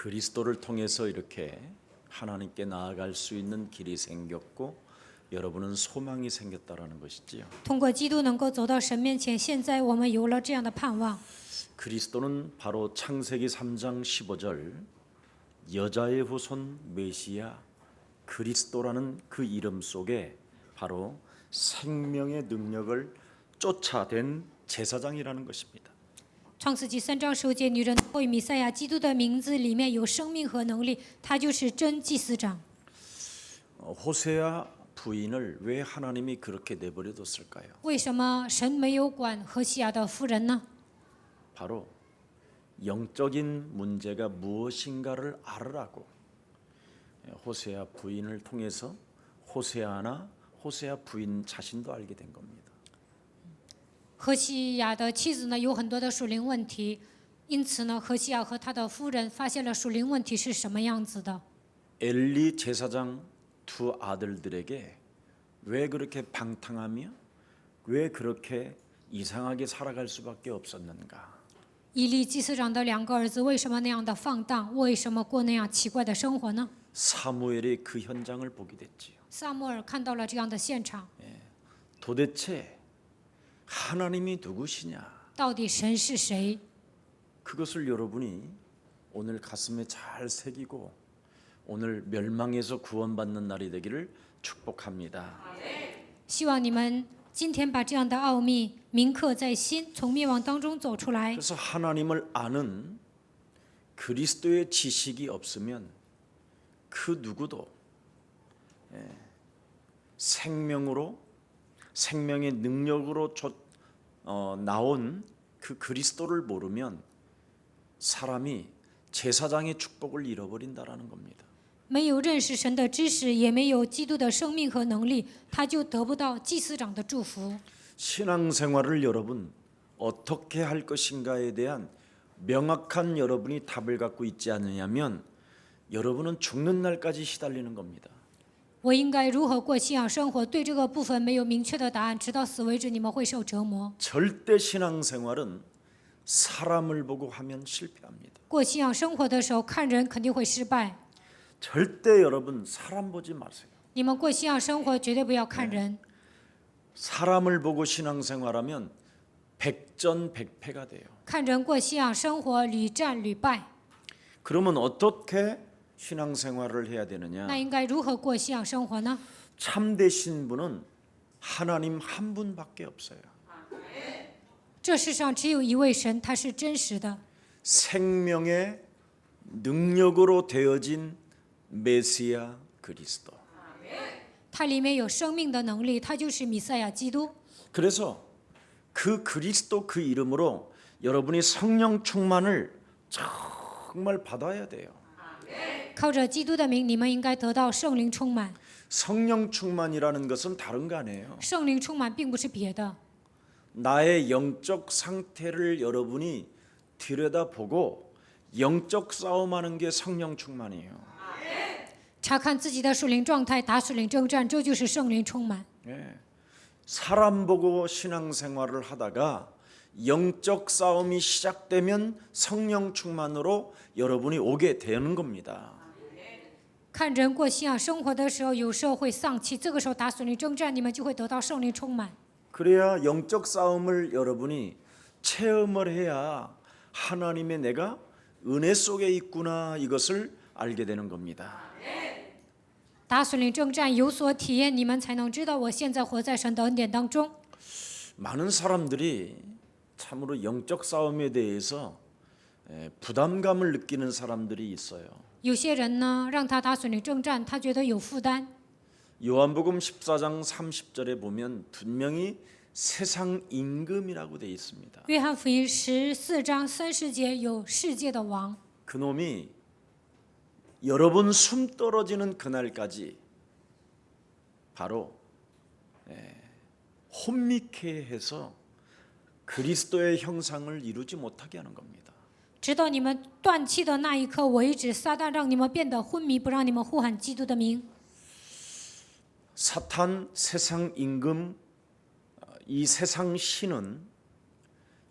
그리스도를 통해서 이렇게 하나님께 나아갈 수 있는 길이 생겼고 여러분은 소망이 생겼다라는 것이지요. 通过基督能够走到神面前，现在我们有了这样的盼望。 그리스도는 바로 창세기 3장 15절 여자의 후손 메시아 그리스도라는 그 이름 속에 바로 생명의 능력을 쫓아낸 제사장이라는 것입니다. 创世纪3章15节，女人后裔弥赛亚基督的名字里面有生命和能力，他就是真祭司长。 호세아 부인을 왜 하나님이 그렇게 내버려뒀을까요? 为什么神没有管何西亚的夫人呢？ 바로 영적인 문제가 무엇인가를 알으라고 호세아 부인을 통해서 호세아나 호세아 부인 자신도 알게 된 겁니다. 何西亚的妻子呢有很多的属灵问题，因此呢，何西亚和他的夫人发现了属灵问题是什么样子的。 엘리 제사장 두 아들들에게 왜 그렇게 방탕하며 왜 그렇게 이상하게 살아갈 수밖에 없었는가? 以利祭司长的2个儿子为什么那样的放荡？为什么过那样奇怪的生活呢？ 사무엘이 그 현장을 보게 됐지요. 撒母耳看到了这样的现场， 도대체 하나님이 누구시냐? 到底神是谁？ 그것을 여러분이 오늘 가슴에 잘 새기고 오늘 멸망에서 구원받는 날이 되기를 축복합니다. 希望你们今天把这样的奥秘铭刻在心，从灭亡当中走出来。 그래서 하나님을 아는 그리스도의 지식이 없으면 그 누구도 생명으로 생명의 능력으로 나온 그 그리스도를 모르면 사람이 제사장의 축복을 잃어버린다라는 겁니다. 没有认识神的知识，也没有基督的生命和能力，他就得不到祭司长的祝福。 신앙생활을 여러분 어떻게 할 것인가에 대한 명확한 여러분이 답을 갖고 있지 않느냐면 여러분은 죽는 날까지 시달리는 겁니다. 我应该如何过信仰生活？对这个部分没有明确的答案，直到死为止，你们会受折磨。 절대 신앙생활은 사람을 보고 하면 실패합니다. 过信仰生活的时候，看人肯定会失败。 절대 여러분 사람 보지 마세요. 你们过信仰生活绝对不要看人， 사람을 보고 신앙생활하면 백전백패가 돼요. 看人过信仰生活屡战屡败。 그러면 어떻게 신앙생활을 해야 되느냐? 那应该如何过信仰生活呢？ 참되신 분은 하나님 한 분밖에 없어요. 这世上只有一位神，他是真实的。 생명의 능력으로 되어진 메시아 그리스도. 它里面有生命的能力，他就是弥赛亚基督。 그래서 그 그리스도 그 이름으로 여러분이 성령 충만을 정말 받아야 돼요. 靠着基督的名，你们应该得到圣灵充满。 성령 충만이라는 것은 다른 거 아니에요. 圣灵充满并不是别的， 나의 영적 상태를 여러분이 들여다보고 영적 싸움하는 게 성령 충만이에요. 查看自己的属灵状态，打属灵征战，这就是圣灵充满。 예. 사람 보고 신앙생활을 하다가 영적 싸움이 시작되면 성령 충만으로 여러분이 오게 되는 겁니다. 看人过信仰生活的时候，有时候会丧气，这个时候打属灵征战，你们就会得到圣灵充满。 그래야 영적 싸움을 여러분이 체험을 해야 하나님의 내가 은혜 속에 있구나 이것을 알게 되는 겁니다. 打属灵征战有所体验，你们才能知道我现在活在神的恩典当中。 많은 사람들이 참으로 영적 싸움에 대해서 부담감을 느끼는 사람들이 있어요. 有些人呢，让他打属灵征战，他觉得有负担。 요한복음 14장 30절에 보면 분명히 세상 임금이라고 되어 있습니다. 约翰福音14章30节有世界的王， 그놈이 여러분 숨 떨어지는 그날까지 바로 혼미케 해서 그리스도의 형상을 이루지 못하게 하는 겁니다. 直到你们断气的那一刻为止，撒旦让你们变得昏迷，不让你们呼喊基督的名。 사탄 세상 임금 이 세상 신은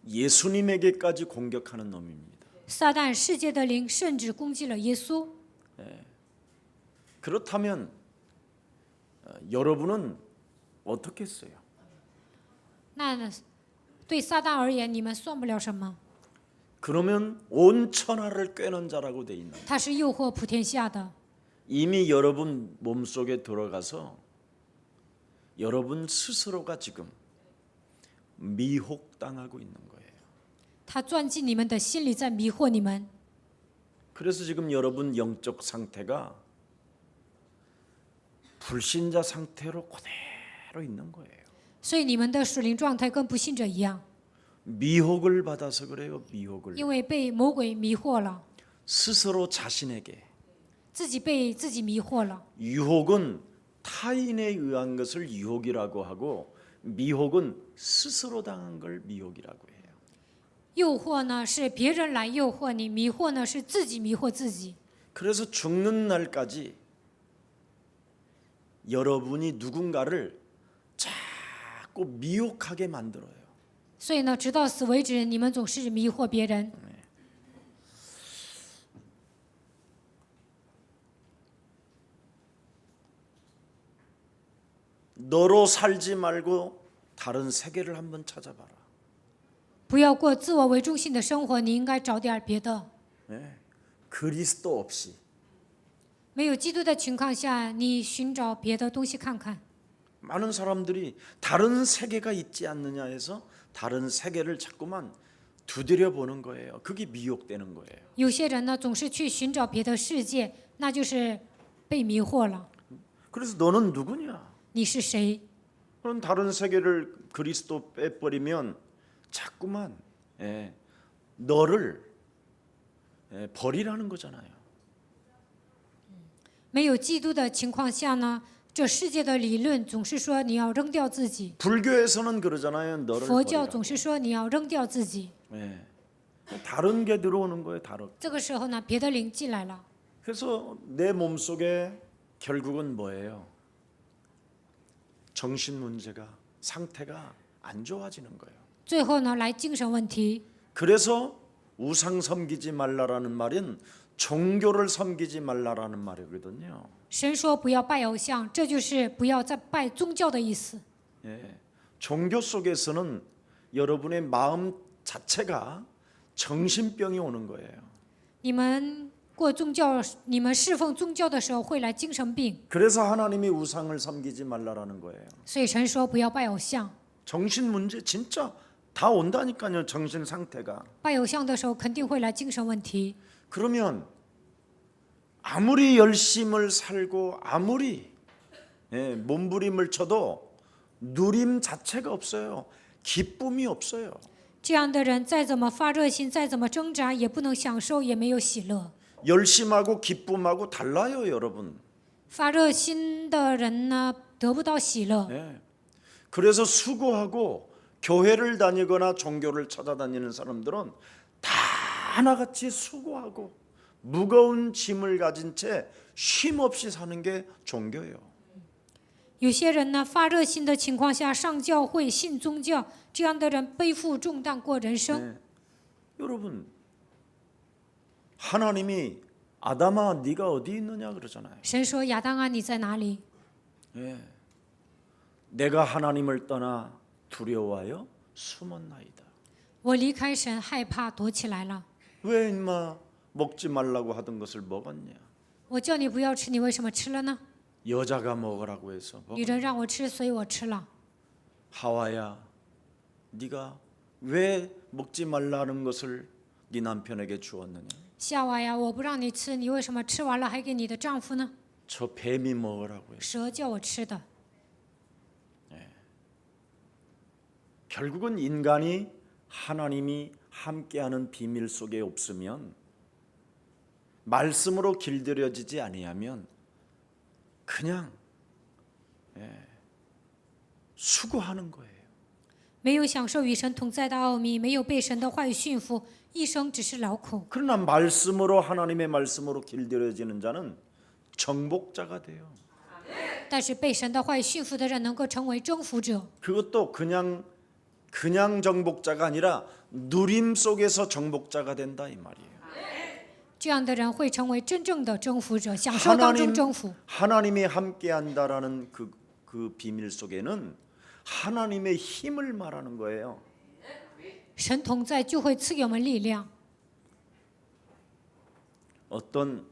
예수님에게까지 공격하는 놈입니다. 撒旦世界的灵甚至攻击了耶稣。 그렇다면 여러분은 어떻게 했어요? 那对撒旦而言，你们算不了什么。 그러면 온 천하를 꿰는 자라고 돼 있는. 他是诱惑普天下的， 이미 여러분 몸속에 들어가서 여러분 스스로가 지금 미혹당하고 있는 거예요. 他钻进你们的心里，在迷惑你们。 그래서 지금 여러분 영적 상태가 불신자 상태로 그대로 있는 거예요. 所以你们的属灵状态跟不信者一样， 미혹을 받아서 그래요. 미혹을. 因为被魔鬼迷惑了， 스스로 자신에게 自己被自己迷惑了。 유혹은 타인에 의한 것을 유혹이라고 하고 미혹은 스스로 당한 걸 미혹이라고 해요. 诱惑呢是别人来诱惑你，迷惑呢是自己迷惑自己。 그래서 죽는 날까지 여러분이 누군가를 자꾸 미혹하게 만들어요. 所以呢，直到死为止，你们总是迷惑别人。 너로 살지 말고 다른 세계를 한번 찾아봐라. 不要过自我为中心的生活，你应该找点别的。 그리스도 없이 没有基督的情况下，你寻找别的东西看看。 많은 사람들이 다른 세계가 있지 않느냐 해서 다른 세계를 자꾸만 두드려 보는 거예요. 그게 미혹되는 거예요. 有些人呢，总是去寻找别的世界，那就是被迷惑了。 그래서 너는 누구냐? 你是谁？ 그런 다른 세계를 그리스도 빼버리면 자꾸만 너를 버리라는 거잖아요. 没有基督的情况下呢，这世界的理论总是说你要扔掉自己， 불교에서는 그러잖아요. 너를 佛教 버리라. 总是说你要扔掉自己。 다른 게 들어오는 거예요. 다른. 这个时候呢，别的灵进来了， 그래서 내 몸속에 결국은 뭐예요? 정신 문제가 상태가 안 좋아지는 거예요. 最后呢，来精神问题。 그래서 우상 섬기지 말라라는 말은 종교를 섬기지 말라라는 말이거든요. 神说不要拜偶像，这就是不要再拜宗教的意思。 종교 속에서는 여러분의 마음 자체가 정신병이 오는 거예요. 你们过宗教，你们侍奉宗教的时候会来精神病， 그래서 하나님이 우상을 섬기지 말라라는 거예요. 所以神说不要拜偶像。 정신 문제 진짜 다 온다니까요. 정신 상태가. 拜偶像的时候肯定会来精神问题。 그러면 아무리 열심을 살고 아무리 몸부림을 쳐도 누림 자체가 없어요. 기쁨이 없어요. 这样的人再怎么发热心，再怎么挣扎，也不能享受，也没有喜乐。 열심하고 기쁨하고 달라요, 여러분. 发热心的人呢，得不到喜乐。 그래서 수고하고 교회를 다니거나 종교를 찾아다니는 사람들은 다 하나같이 수고하고 무거운 짐을 가진 채 쉼 없이 사는 게 종교예요. 有些人呢，发热心的情况下上教会、信宗教，这样的人背负重担过人生。 여러분, 하나님이 아담아 네가 어디 있느냐 그러잖아요. 神说：“亚当啊，你在哪里？ 내가 하나님을 떠나 두려워하여 숨었나이다. 我离开神，害怕躲起来了。 왜 인마 먹지 말라고 하던 것을 먹었냐? 我叫你不要吃，你为什么吃了呢？ 여자가 먹으라고 해서 女人让我吃，所以我吃了。 하와야, 네가 왜 먹지 말라는 것을 네 남편에게 주었느냐? 夏娃呀，我不让你吃，你为什么吃完了还给你的丈夫呢？ 저 뱀이 먹으라고 해서. 蛇叫我吃的。 결국은 인간이 하나님이 함께하는 비밀 속에 없으면 말씀으로 길들여지지 아니하면 그냥 수고하는 거예요. 没有享受与神同在的奥秘，没有被神的话语驯服，一生只是劳苦。 그러나 말씀으로 하나님의 말씀으로 길들여지는 자는 정복자가 돼요. 但是被神的话语驯服的人能够成为征服者， 그것도 그냥 정복자가 아니라 누림 속에서 정복자가 된다 이 말이에요. 这样的人会成为真正的征服者，享受当中征服。 하나님이 함께한다라는 그 비밀 속에는 하나님의 힘을 말하는 거예요. 神同在就会赐给我们力量。 어떤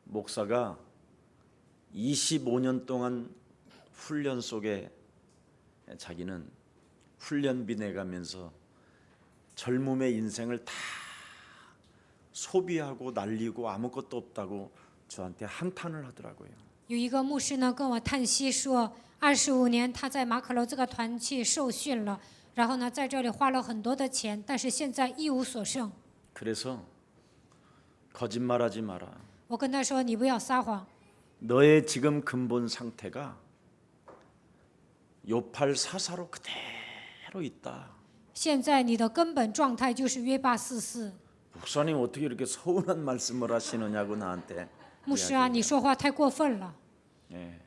목사가 25년 동안 훈련 속에 자기는 훈련비 내가면서 젊음의 인생을 다 소비하고 날리고 아무것도 없다고 저한테 한탄을 하더라고요. 有一个牧师呢跟我叹息说，25年他在马可楼这个团契受训了，然后呢在这里花了很多的钱，但是现在一无所剩。 그래서 거짓말하지 마라. 我跟他说：“你不要撒谎， 너의 지금 근본 상태가 요팔 사사로 그대로 있다. 现在你的根本状态就是约巴44。 목사님 어떻게 이렇게 서운한 말씀을 하시느냐고 나한테. 牧师啊，你说话太过分了。 예.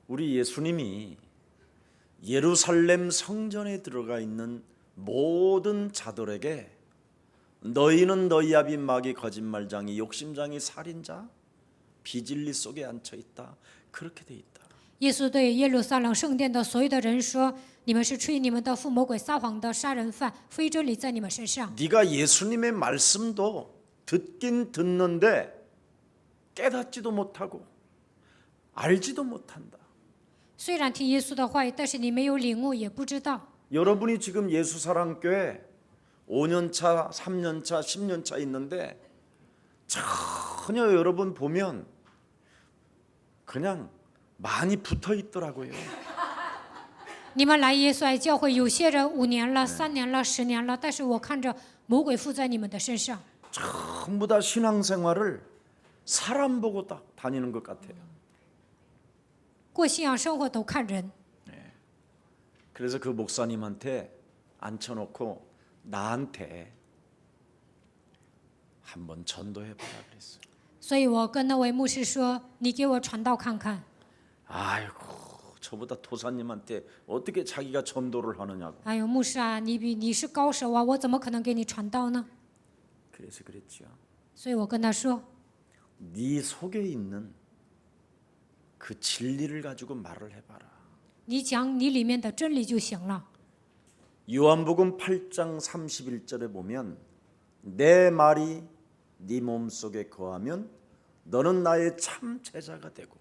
우리 예수님이 예루살렘 성전에 들어가 있는 모든 자들에게 너희는 너희 아비 마귀 거짓말장이 욕심장이 살인자 비진리 속에 앉혀 있다. 그렇게 돼 있다. 耶稣对耶路撒冷圣殿的所有的人说：“你们是吹你们的父魔鬼撒谎的杀人犯，非真理在你们身上。 네가 예수님의 말씀도 듣긴 듣는데 깨닫지도 못하고 알지도 못한다. 虽然听耶稣的话语，但是你没有领悟，也不知道。 여러분이 지금 예수사랑교회 5년차, 3년차, 10년차 있는데 전혀 여러분 보면 그냥 많이 붙어 있더라고요. 你们来耶稣爱教会，有些人5年了、3年了、10年了，但是我看着魔鬼附在你们的身上。 전부 다 신앙생활을 사람 보고 딱 다니는 것 같아요. 过信仰生活都看人。 그래서 그 목사님한테 앉혀놓고 나한테 한번 전도해보라 그랬어요. 所以我跟那位牧师说：“你给我传道看看。 아이고 저보다 도사님한테 어떻게 자기가 전도를 하느냐고. ”哎呦，牧师啊，你是高手啊，我怎么可能给你传道呢？ 그래서 그랬죠. 所以我跟他说 네 속에 있는 그 진리를 가지고 말을 해봐라. ：“你讲你里面的真理就行了。 요한복음 8장 31절에 보면 내 말이 네 몸속에 거하면 너는 나의 참 제자가 되고.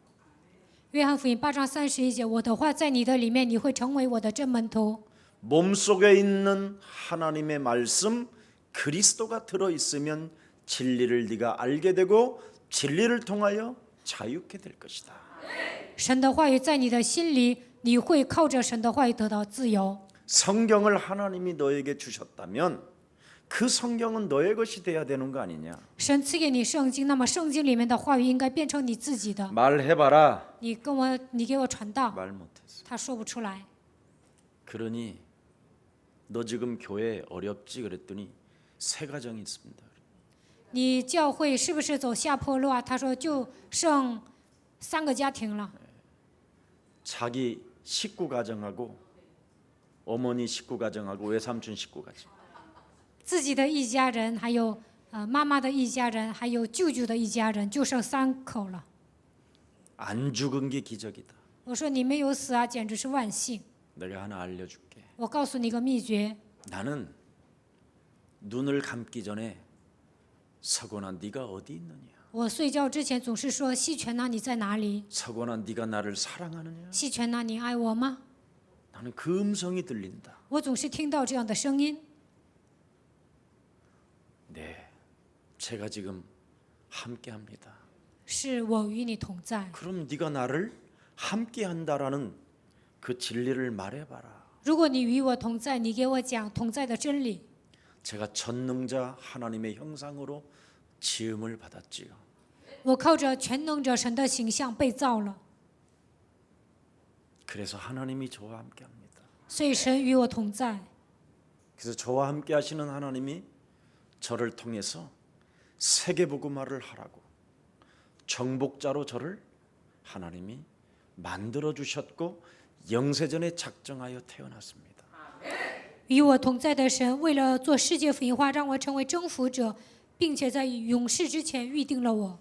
约翰福音8章31节：“我的话在你的里面，你会成为我的真门徒。 몸속에 있는 하나님의 말씀 그리스도가 들어 있으면 진리를 네가 알게 되고 진리를 통하여 자유케 될 것이다. 神的话语在你的心里，你会靠着神的话语得到自由。 성경을 하나님이 너에게 주셨다면 그 성경은 너의 것이 돼야 되는 거 아니냐? 神赐给你圣经，那么圣经里面的话语应该变成你自己的。 말해봐라. 你给我传道， 말 못했어. 他说不出来。 그러니 너 지금 교회 어렵지 그랬더니 세 가정이 있습니다. 你教会是不是走下坡路啊？他说就剩3个家庭了。 자기 식구 가정하고 어머니 식구 가정하고 외삼촌 식구 가정. 自己的一家人，还有妈妈的一家人，还有舅舅的一家人，就剩3口了。 안 죽은 게 기적이다. 我说你没有死啊，简直是万幸。 내가 하나 알려줄게. 我告诉你一个秘诀， 나는 눈을 감기 전에 서건아 네가 어디 있느냐? 我睡觉之前总是说：“细泉呐，你在哪里？ 서건아 네가 나를 사랑하느냐? 细泉呐，你爱我吗 나는 그 음성이 들린다. ？”我总是听到这样的声音。 네, 제가 지금 함께합니다. 是我与你同在。 그럼 네가 나를 함께한다라는 그 진리를 말해봐라. 如果你与我同在，你给我讲同在的真理。 제가 전능자 하나님의 형상으로 지음을 받았지요. 我靠着全能者神的形象被造了， 그래서 하나님이 저와 함께합니다. 所以神与我同在。 그래서 저와 함께하시는 하나님이 저를 통해서 세계복음화를 하라고 정복자로 저를 하나님이 만들어 주셨고 영세전에 작정하여 태어났습니다. 与我同在的神，为了做世界福音化，让我成为征服者，并且在永世之前预定了我。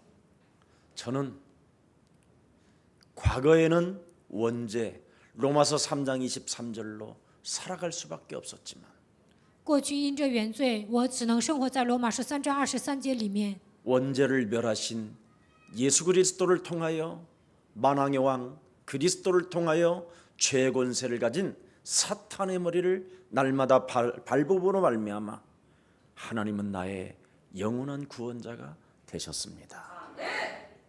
저는 과거에는 원죄 로마서 3장 23절로 살아갈 수밖에 없었지만 过去因着原罪，我只能生活在罗马书3章23节里面。 원죄를 멸하신 예수 그리스도를 통하여 만왕의 왕 그리스도를 통하여 죄의 권세를 가진 사탄의 머리를 날마다 밟음으로 말미암아 하나님은 나의 영원한 구원자가 되셨습니다.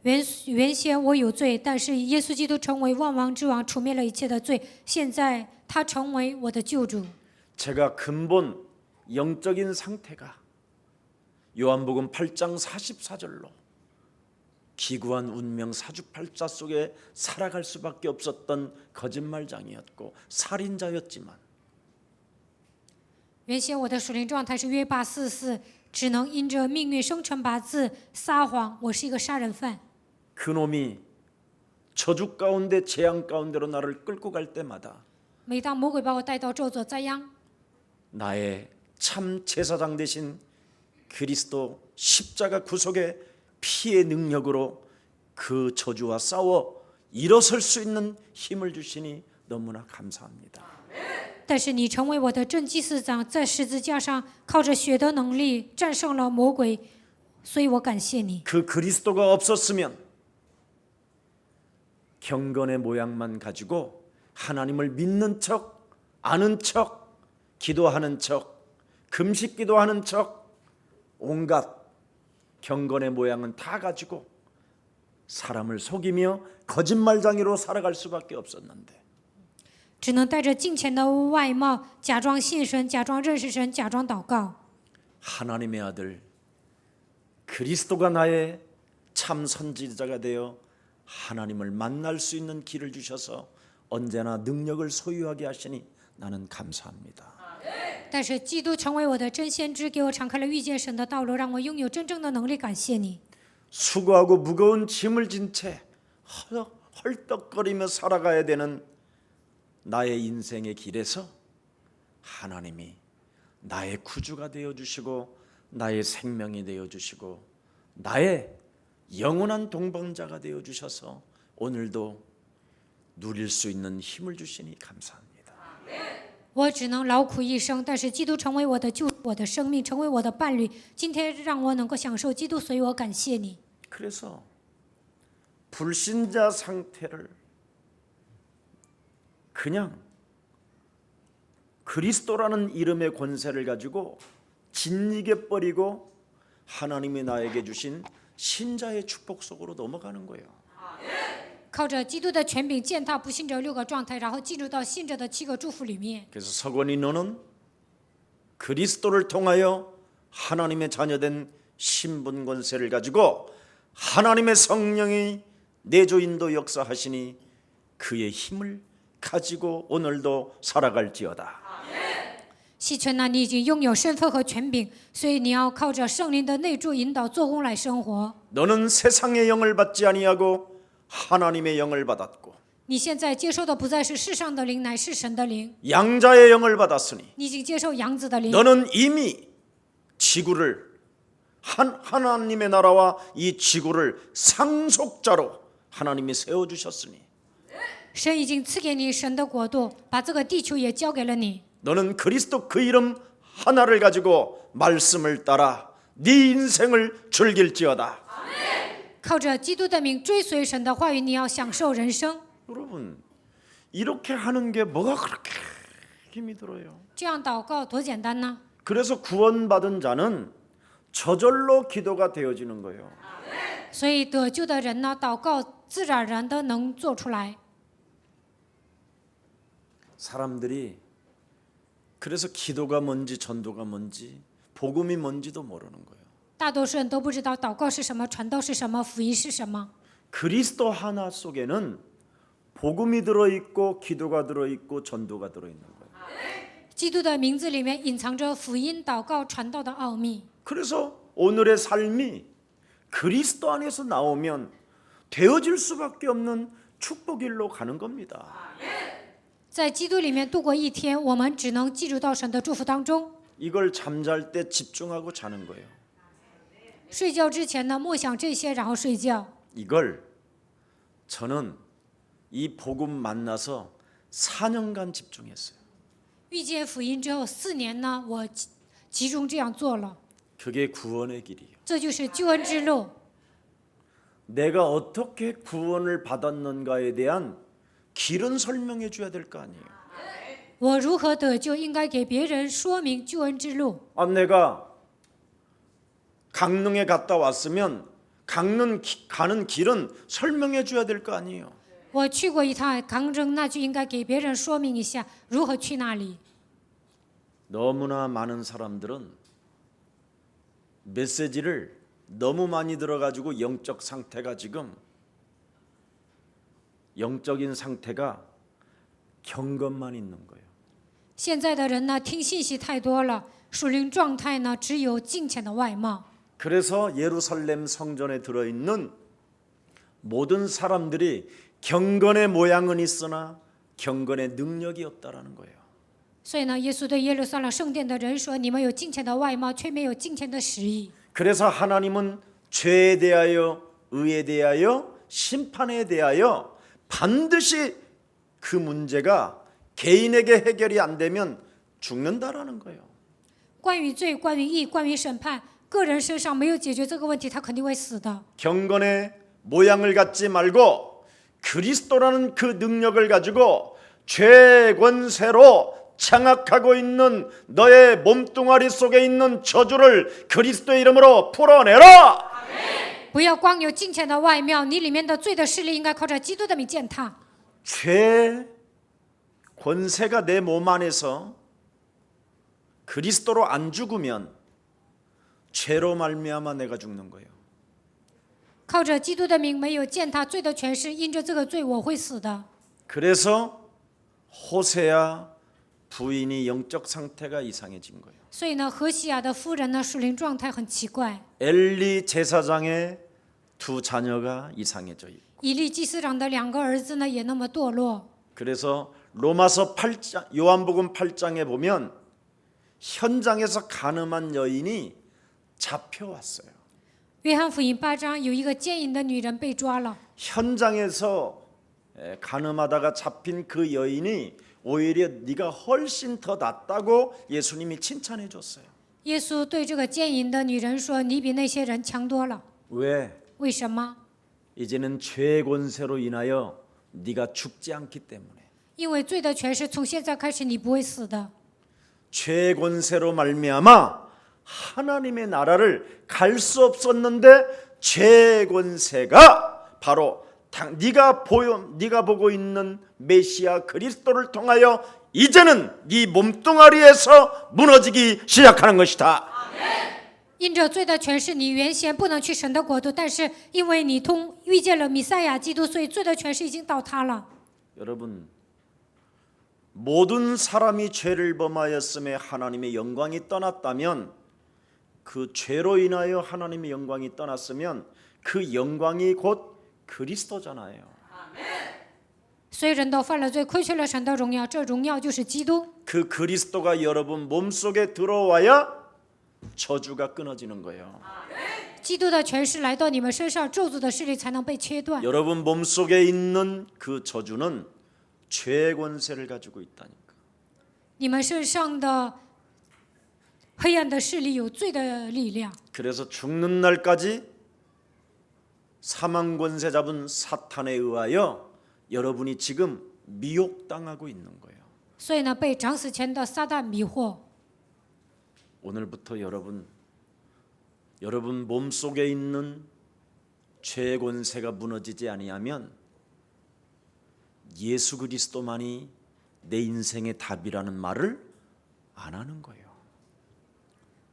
原先我有罪，但是耶稣基督成为万王之王，除灭了一切的罪。现在他成为我的救主。 제가 근본 영적인 상태가 요한복음 8장 44절로 기구한 운명 사주팔자 속에 살아갈 수밖에 없었던 거짓말장이었고 살인자였지만 原先我的属灵状态是约8 44，只能因着命运生辰八字撒谎，我是一个杀人犯。 그놈이 저주 가운데 재앙 가운데로 나를 끌고 갈 때마다 每当魔鬼把我带到咒诅灾殃， 나의 참 제사장 되신 그리스도 십자가 구속의 피의 능력으로 그 저주와 싸워 일어설 수 있는 힘을 주시니 너무나 감사합니다. 但是你成为我的真祭司长，在十字架上靠着血的能力战胜了魔鬼，所以我感谢你。 그 그리스도가 없었으면 경건의 모양만 가지고 하나님을 믿는 척, 아는 척, 기도하는 척, 금식 기도하는 척, 온갖 경건의 모양은 다 가지고 사람을 속이며 거짓말장이로 살아갈 수밖에 없었는데 只能带着敬虔的外貌，假装信神，假装认识神，假装祷告。 하나님의 아들 그리스도가 나의 참 선지자가 되어 하나님을 만날 수 있는 길을 주셔서 언제나 능력을 소유하게 하시니 나는 감사합니다. 但是基督成为我的真先知，给我敞开了遇见神的道路，让我拥有真正的能力。感谢你。 수고하고 무거운 짐을 진 채 헐떡거리며 살아가야 되는 나의 인생의 길에서 하나님이 나의 구주가 되어 주시고 나의 생명이 되어 주시고 나의 영원한 동반자가 되어 주셔서 오늘도 누릴 수 있는 힘을 주시니 감사합니다. 我只能劳苦一生，但是基督成为我的救，我的生命，成为我的伴侣。今天让我能够享受基督，所以我感谢你。 그래서 불신자 상태를 그냥 그리스도라는 이름의 권세를 가지고 짓이게 버리고 하나님이 나에게 주신 신자의 축복 속으로 넘어가는 거예요. 靠着基督的权柄践踏不信者6个状态，然后进入到信者的7个祝福里面。 그래서 서건이 너는 그리스도를 통하여 하나님의 자녀된 신분 권세를 가지고 하나님의 성령이 내조인도 역사하시니 그의 힘을 가지고 오늘도 살아갈지어다. 希权呐，你已经拥有身份和权柄，所以你要靠着圣灵的内助引导做工来生活。 너는 세상의 영을 받지 아니하고 하나님의 영을 받았고 你现在接受的不再是世上的灵，乃是神的灵。 양자의 영을 받았으니 你已经接受养子的灵， 너는 이미 지구를 하나님의 나라와 이 지구를 상속자로 하나님이 세워주셨으니 神已经赐给你神的国度，把这个地球也交给了你。 너는 그리스도 그 이름 하나를 가지고 말씀을 따라 네 인생을 즐길지어다. 靠着基督的名追随神的话语，你要享受人生。 여러분 이렇게 하는 게 뭐가 그렇게 힘이 들어요? 这样祷告多简单呢？ 그래서 구원받은 자는 저절로 기도가 되어지는 거예요. 所以得救的人呢，祷告自然而然的能做出来。 사람들이 그래서 기도가 뭔지 전도가 뭔지 복음이 뭔지도 모르는 거예요. 大多数人都不知道祷告是什么，传道是什么，福音是什么。 그리스도 하나 속에는 복음이 들어있고 기도가 들어있고 전도가 들어있는 거예요. 基督的名字里面隐藏着福音、祷告、传道的奥秘。 그래서 오늘의 삶이 그리스도 안에서 나오면 되어질 수밖에 없는 축복일로 가는 겁니다. 在基督里面度过一天，我们只能进入到神的祝福当中。 이걸 잠잘 때 집중하고 자는 거예요. 睡觉之前呢，默想这些，然后睡觉。 이걸 저는 이 복음 만나서 4년간 집중했어요. 遇见福音之后4年呢，我集中这样做了， 그게 구원의 길이에요. 这就是救恩之路。 내가 어떻게 구원을 받았는가에 대한 길은 설명해 줘야 될 거 아니에요. 我如何得救，应该给别人说明救恩之路。 내가 강릉에 갔다 왔으면 강릉 가는 길은 설명해 줘야 될 거 아니에요. 我去过一趟강릉，那就应该给别人说明一下如何去那里。 너무나 많은 사람들은 메시지를 너무 많이 들어가지고 영적 상태가 지금 영적인 상태가 경건만 있는 거예요. 现在的人呢，听信息太多了，属灵状态呢只有敬虔的外貌。 그래서 예루살렘 성전에 들어있는 모든 사람들이 경건의 모양은 있으나 경건의 능력이 없다라는 거예요. 所以呢，耶稣对耶路撒冷圣殿的人说：“你们有敬虔的外貌，却没有敬虔的实意。” 그래서 하나님은 죄에 대하여, 의에 대하여, 심판에 대하여 반드시 그 문제가 개인에게 해결이 안 되면 죽는다라는 거예요. 关于罪、关于义、关于审判，个人身上没有解决这个问题，他肯定会死的。 경건의 모양을 갖지 말고 그리스도라는 그 능력을 가지고 죄 권세로 장악하고 있는 너의 몸뚱아리 속에 있는 저주를 그리스도의 이름으로 풀어내라. 不要光有敬虔的外貌，你里面的罪的势力应该靠着基督的名践踏。 죄 권세가 내 몸 안에서 그리스도로 안 죽으면 죄로 말미암아 내가 죽는 거예요. 靠着基督的名没有践踏罪的权势，因着这个罪我会死的。 그래서 호세아 부인이 영적 상태가 이상해진 거예요. 所以呢，何西亚的夫人呢，属灵状态很奇怪。 엘리 제사장의 두 자녀가 이상해져 있고 以利祭司长的2个儿子呢，也那么堕落。 그래서 로마서 8장 요한복음 8장에 보면 현장에서 가늠한 여인이 잡혀왔어요. 约翰福音8章有一个奸淫的女人被抓了， 현장에서 가늠하다가 잡힌 그 여인이 오히려 네가 훨씬 더 낫다고 예수님이 칭찬해 줬어요. 耶稣对这个奸淫的女人说：“你比那些人强多了。 왜? 为什么？ 이제는 죄 권세로 인하여 네가 죽지 않기 때문에. 因为罪的权势从现在开始你不会死的。 죄 권세로 말미암아 하나님의 나라를 갈 수 없었는데 죄 권세가 바로 네가 보고 있는 메시아 그리스도를 통하여 이제는 네 몸뚱아리에서 무너지기 시작하는 것이다. 因着罪的权势，你原先不能去神的国度，但是因为你遇见了弥赛亚基督，所以罪的权势已经倒塌了。 여러분, 모든 사람이 죄를 범하였음에 하나님의 영광이 떠났다면 그 죄로 인하여 하나님의 영광이 떠났으면 그 영광이 곧 그리스도잖아요. 所以人都犯了罪，亏缺了神的荣耀，这荣耀就是基督。 그 그리스도가 여러분 몸속에 들어와야 저주가 끊어지는 거예요. 基督的权势来到你们身上，咒诅的势力才能被切断。 여러분 몸속에 있는 그 저주는 죄 권세를 가지고 있다니까. 你们身上的黑暗的势力有罪的力量， 그래서 죽는 날까지 사망 권세 잡은 사탄에 의하여 여러분이 지금 미혹당하고 있는 거예요. 所以呢，被长死前的撒旦迷惑。 오늘부터 여러분 몸속에 있는 죄 권세가 무너지지 아니하면 예수 그리스도만이 내 인생의 답이라는 말을 안 하는 거예요.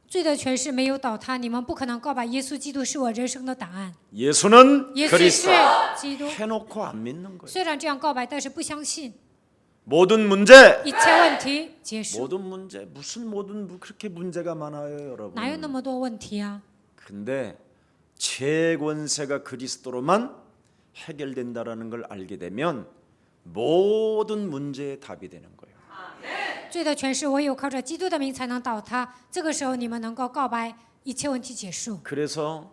罪的权势没有倒塌，你们不可能告白耶稣基督是我人生的答案。 예수는 耶稣 그리스도 是基督， 해놓고 안 믿는 거예요. 虽然这样告白，但是不相信。 모든 문제 一切问题结束， 모든 문제 무슨 그렇게 문제가 많아요, 여러분. 哪有那么多问题啊？ 근데 죄 권세가 그리스도로만 해결된다라는 걸 알게 되면 모든 문제의 답이 되는 거예요. 罪的权势唯有靠着基督的名才能倒塌。这个时候，你们能够告白一切问题结束。 그래서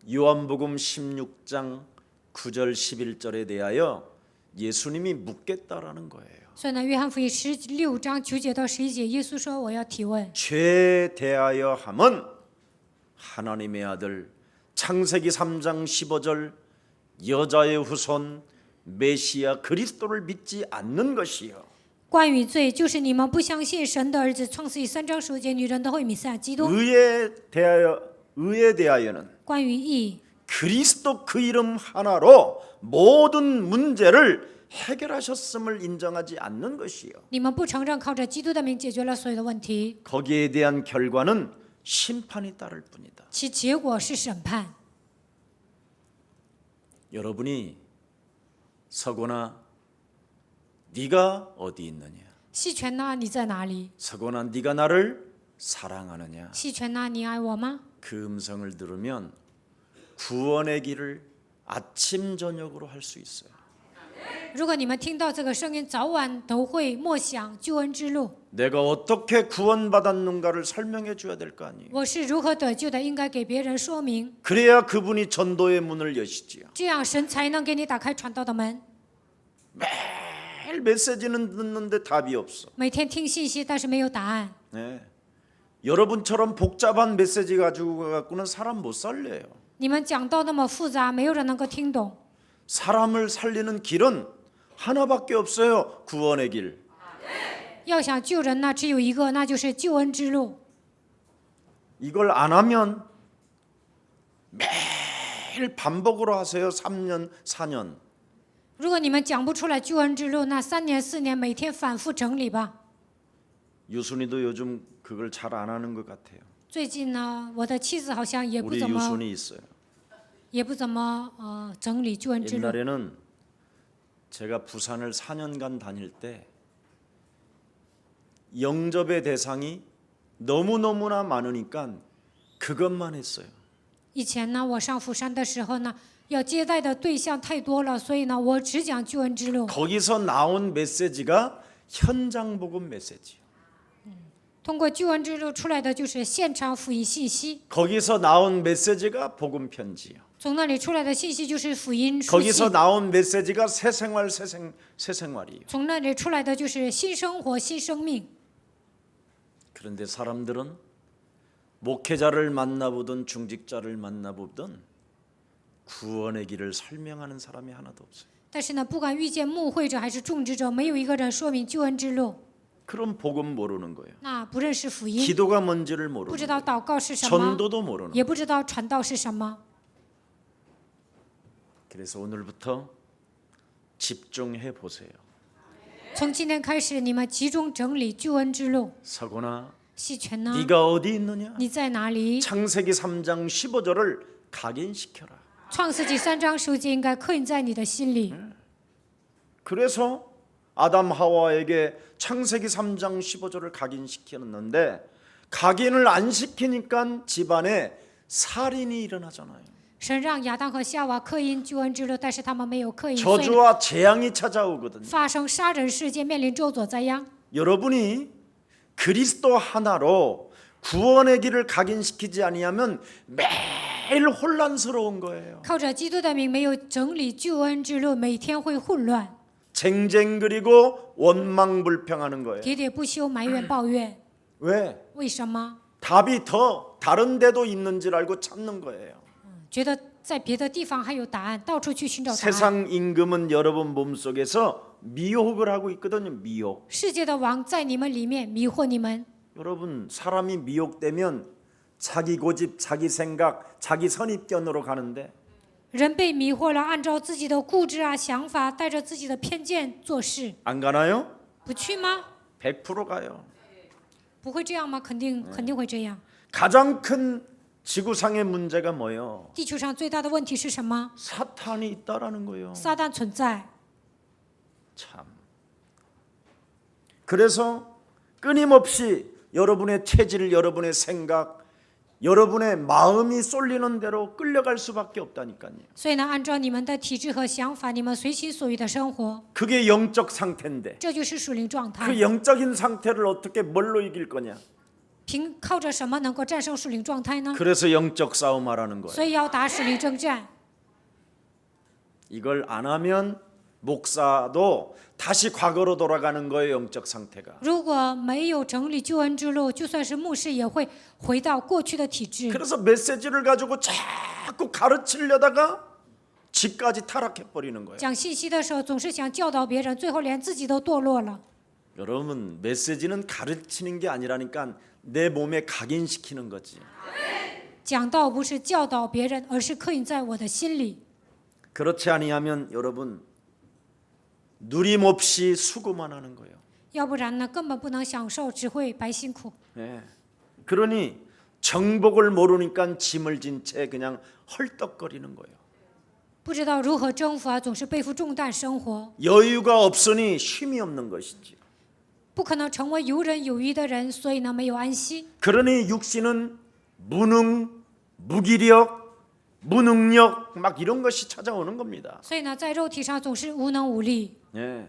요한복음 16장 9절 11절에 대하여 예수님이 묻겠다라는 거예요. 所以呢，约翰福音16章9节到11节，耶稣说：“我要提问， 죄에 대하여 함은 하나님의 아들 창세기 3장 15절 여자의 후손 메시아 그리스도를 믿지 않는 것이요 关于罪，就是你们不相信神的儿子。创世纪3章15节，女人的后裔弥赛亚基督。 의에 대하여는 关于义， 그리스도 그 이름 하나로 모든 문제를 해결하셨음을 인정하지 않는 것이요 你们不承认靠着基督的名解决了所有的问题， 거기에 대한 결과는 심판이 따를 뿐이다. 其结果是审判。 여러분이 서고나 네가 어디 있느냐? 细权呐，你在哪里？ 서고나 네가 나를 사랑하느냐? 细权呐，你爱我吗？ 그 음성을 들으면 구원의 길을 아침 저녁으로 할 수 있어요. 如果你们听到这个声音，早晚都会默想救恩之路。 내가 어떻게 구원받았는가를 설명해 줘야 될 거 아니에요. 我是如何得救的，应该给别人说明， 그래야 그분이 전도의 문을 여시지요. 这样神才能给你打开传道的门。 매일 메시지는 듣는데 답이 없어. 每天听信息，但是没有答案。 네. 여러분처럼 복잡한 메시지 가지고 갖고는 사람 못 살려요. 你们讲到那么复杂，没有人能够听懂。 사람을 살리는 길은 하나밖에 없어요. 구원의 길. 要想救人呢，只有一个，那就是救恩之路。 이걸 안 하면 매일 반복으로 하세요. 3년, 4년. 如果你们讲不出来救恩之路，那3年4年每天反复整理吧。 유순이도 요즘 그걸 잘 안 하는 것 같아요. 最近呢，我的妻子好像也不 우리 怎么 유순이 있어요. 整理救恩之路。 옛날에는 제가 부산을 4년간 다닐 때 영접의 대상이 너무너무나 많으니까 그것만 했어요. 以前呢，我上釜山的时候呢，要接待的对象太多了，所以呢，我只讲救恩之路。 거기서 나온 메시지가 현장 복음 메시지. 通过救恩之路出来的就是现场福音信息， 거기서 나온 메시지가 복음 편지요. 从那里出来的信息就是福音书 거기서 信， 나온 메시지가 새 생활이에요. 从那里出来的就是新生活、新生命。 그런데 사람들은 목회자를 만나보든 중직자를 만나보든 구원의 길을 설명하는 사람이 하나도 없어요. 但是呢，不管遇见牧会者还是种植者，没有一个人说明救恩之路。 그럼 복음 모르는 거예요. 那不认识福音， 기도가 뭔지를 不 모르는 知 거예요. 道祷告是什么， 전도도 모르는 也 거예요. 不知道传道是什么。 그래서 오늘부터 집중해 보세요. 从今天开始，你们集中整理救恩之路。 서고나 细权呢？ 네가 어디 있느냐? 你在哪里？ 창세기 3장 15절을 각인시켜라. 创世纪3章15节应该刻印在你的心里。 그래서 아담 하와에게 창세기 3장 15절을 각인시켰는데 각인을 안 시키니까 집안에 살인이 일어나잖아요. 神让亚当和夏娃刻印救恩之路，但是他们没有刻印，所以 저주와 재앙이 찾아오거든요. 发生杀人事件，面临咒诅灾殃。 여러분이 그리스도 하나로 구원의 길을 각인시키지 아니하면 매일 혼란스러운 거예요. 靠着基督的名，没有整理救恩之路，每天会混乱， 쟁쟁그리고 원망불평하는 거예요. 喋喋不休，埋怨抱怨。 왜? 为什么？ 답이 더 다른 데도 있는 줄 알고 찾는 거예요. 觉得在别的地方还有答案，到处去寻找答案。 세상 임금은 여러분 몸속에서 미혹을 하고 있거든요. 미혹. 世界的王在你们里面迷惑你们。 여러분 사람이 미혹되면 자기 고집, 자기 생각, 자기 선입견으로 가는데 人被迷惑了，按照自己的固执啊、想法，带着自己的偏见做事， 안 가나요? 不去吗？ 100% 가요. 不会这样吗？肯定会这样。 가장 큰 지구상의 문제가 뭐예요? 地球上最大的问题是什么？ 사탄이 있다라는 거예요. 撒旦存在。 참. 그래서 끊임없이 여러분의 체질, 여러분의 생각, 여러분의 마음이 쏠리는 대로 끌려갈 수밖에 없다니까요. 所以呢，按照你们的体质和想法，你们随心所欲的生活， 그게 영적 상태인데 这就是属灵状态 그 。 영적인 상태를 어떻게 뭘로 이길 거냐? 靠着什么能够战胜属灵状态呢？ 그래서 영적 싸움하라는 거예요. 所以要打属灵征战。 이걸 안 하면 목사도 다시 과거로 돌아가는 거예요. 영적 상태가. 如果没有整理救恩之路，就算是牧师也会回到过去的体制。 그래서 메시지를 가지고 자꾸 가르치려다가 지까지 타락해 버리는 거예요. 讲信息的时候，总是想教导别人，最后连自己都堕落了。 여러분 메시지는 가르치는 게 아니라니까 내 몸에 각인시키는 거지. 讲道不是教导别人，而是刻印在我的心里。 그렇지 아니하면 여러분 누림 없이 수고만 하는 거예요. 要不然呢，根本不能享受，只会白辛苦。 예. 그러니 정복을 모르니까 짐을 진 채 그냥 헐떡거리는 거예요. 不知道如何征服啊，总是背负重担生活， 여유가 없으니 쉼이 없는 것이지. 不可能成为游刃有余的人，所以呢，没有安息。 그러니 육신은 무능, 무기력, 무능력 막 이런 것이 찾아오는 겁니다. 所以呢，在肉体上总是无能无力， 예.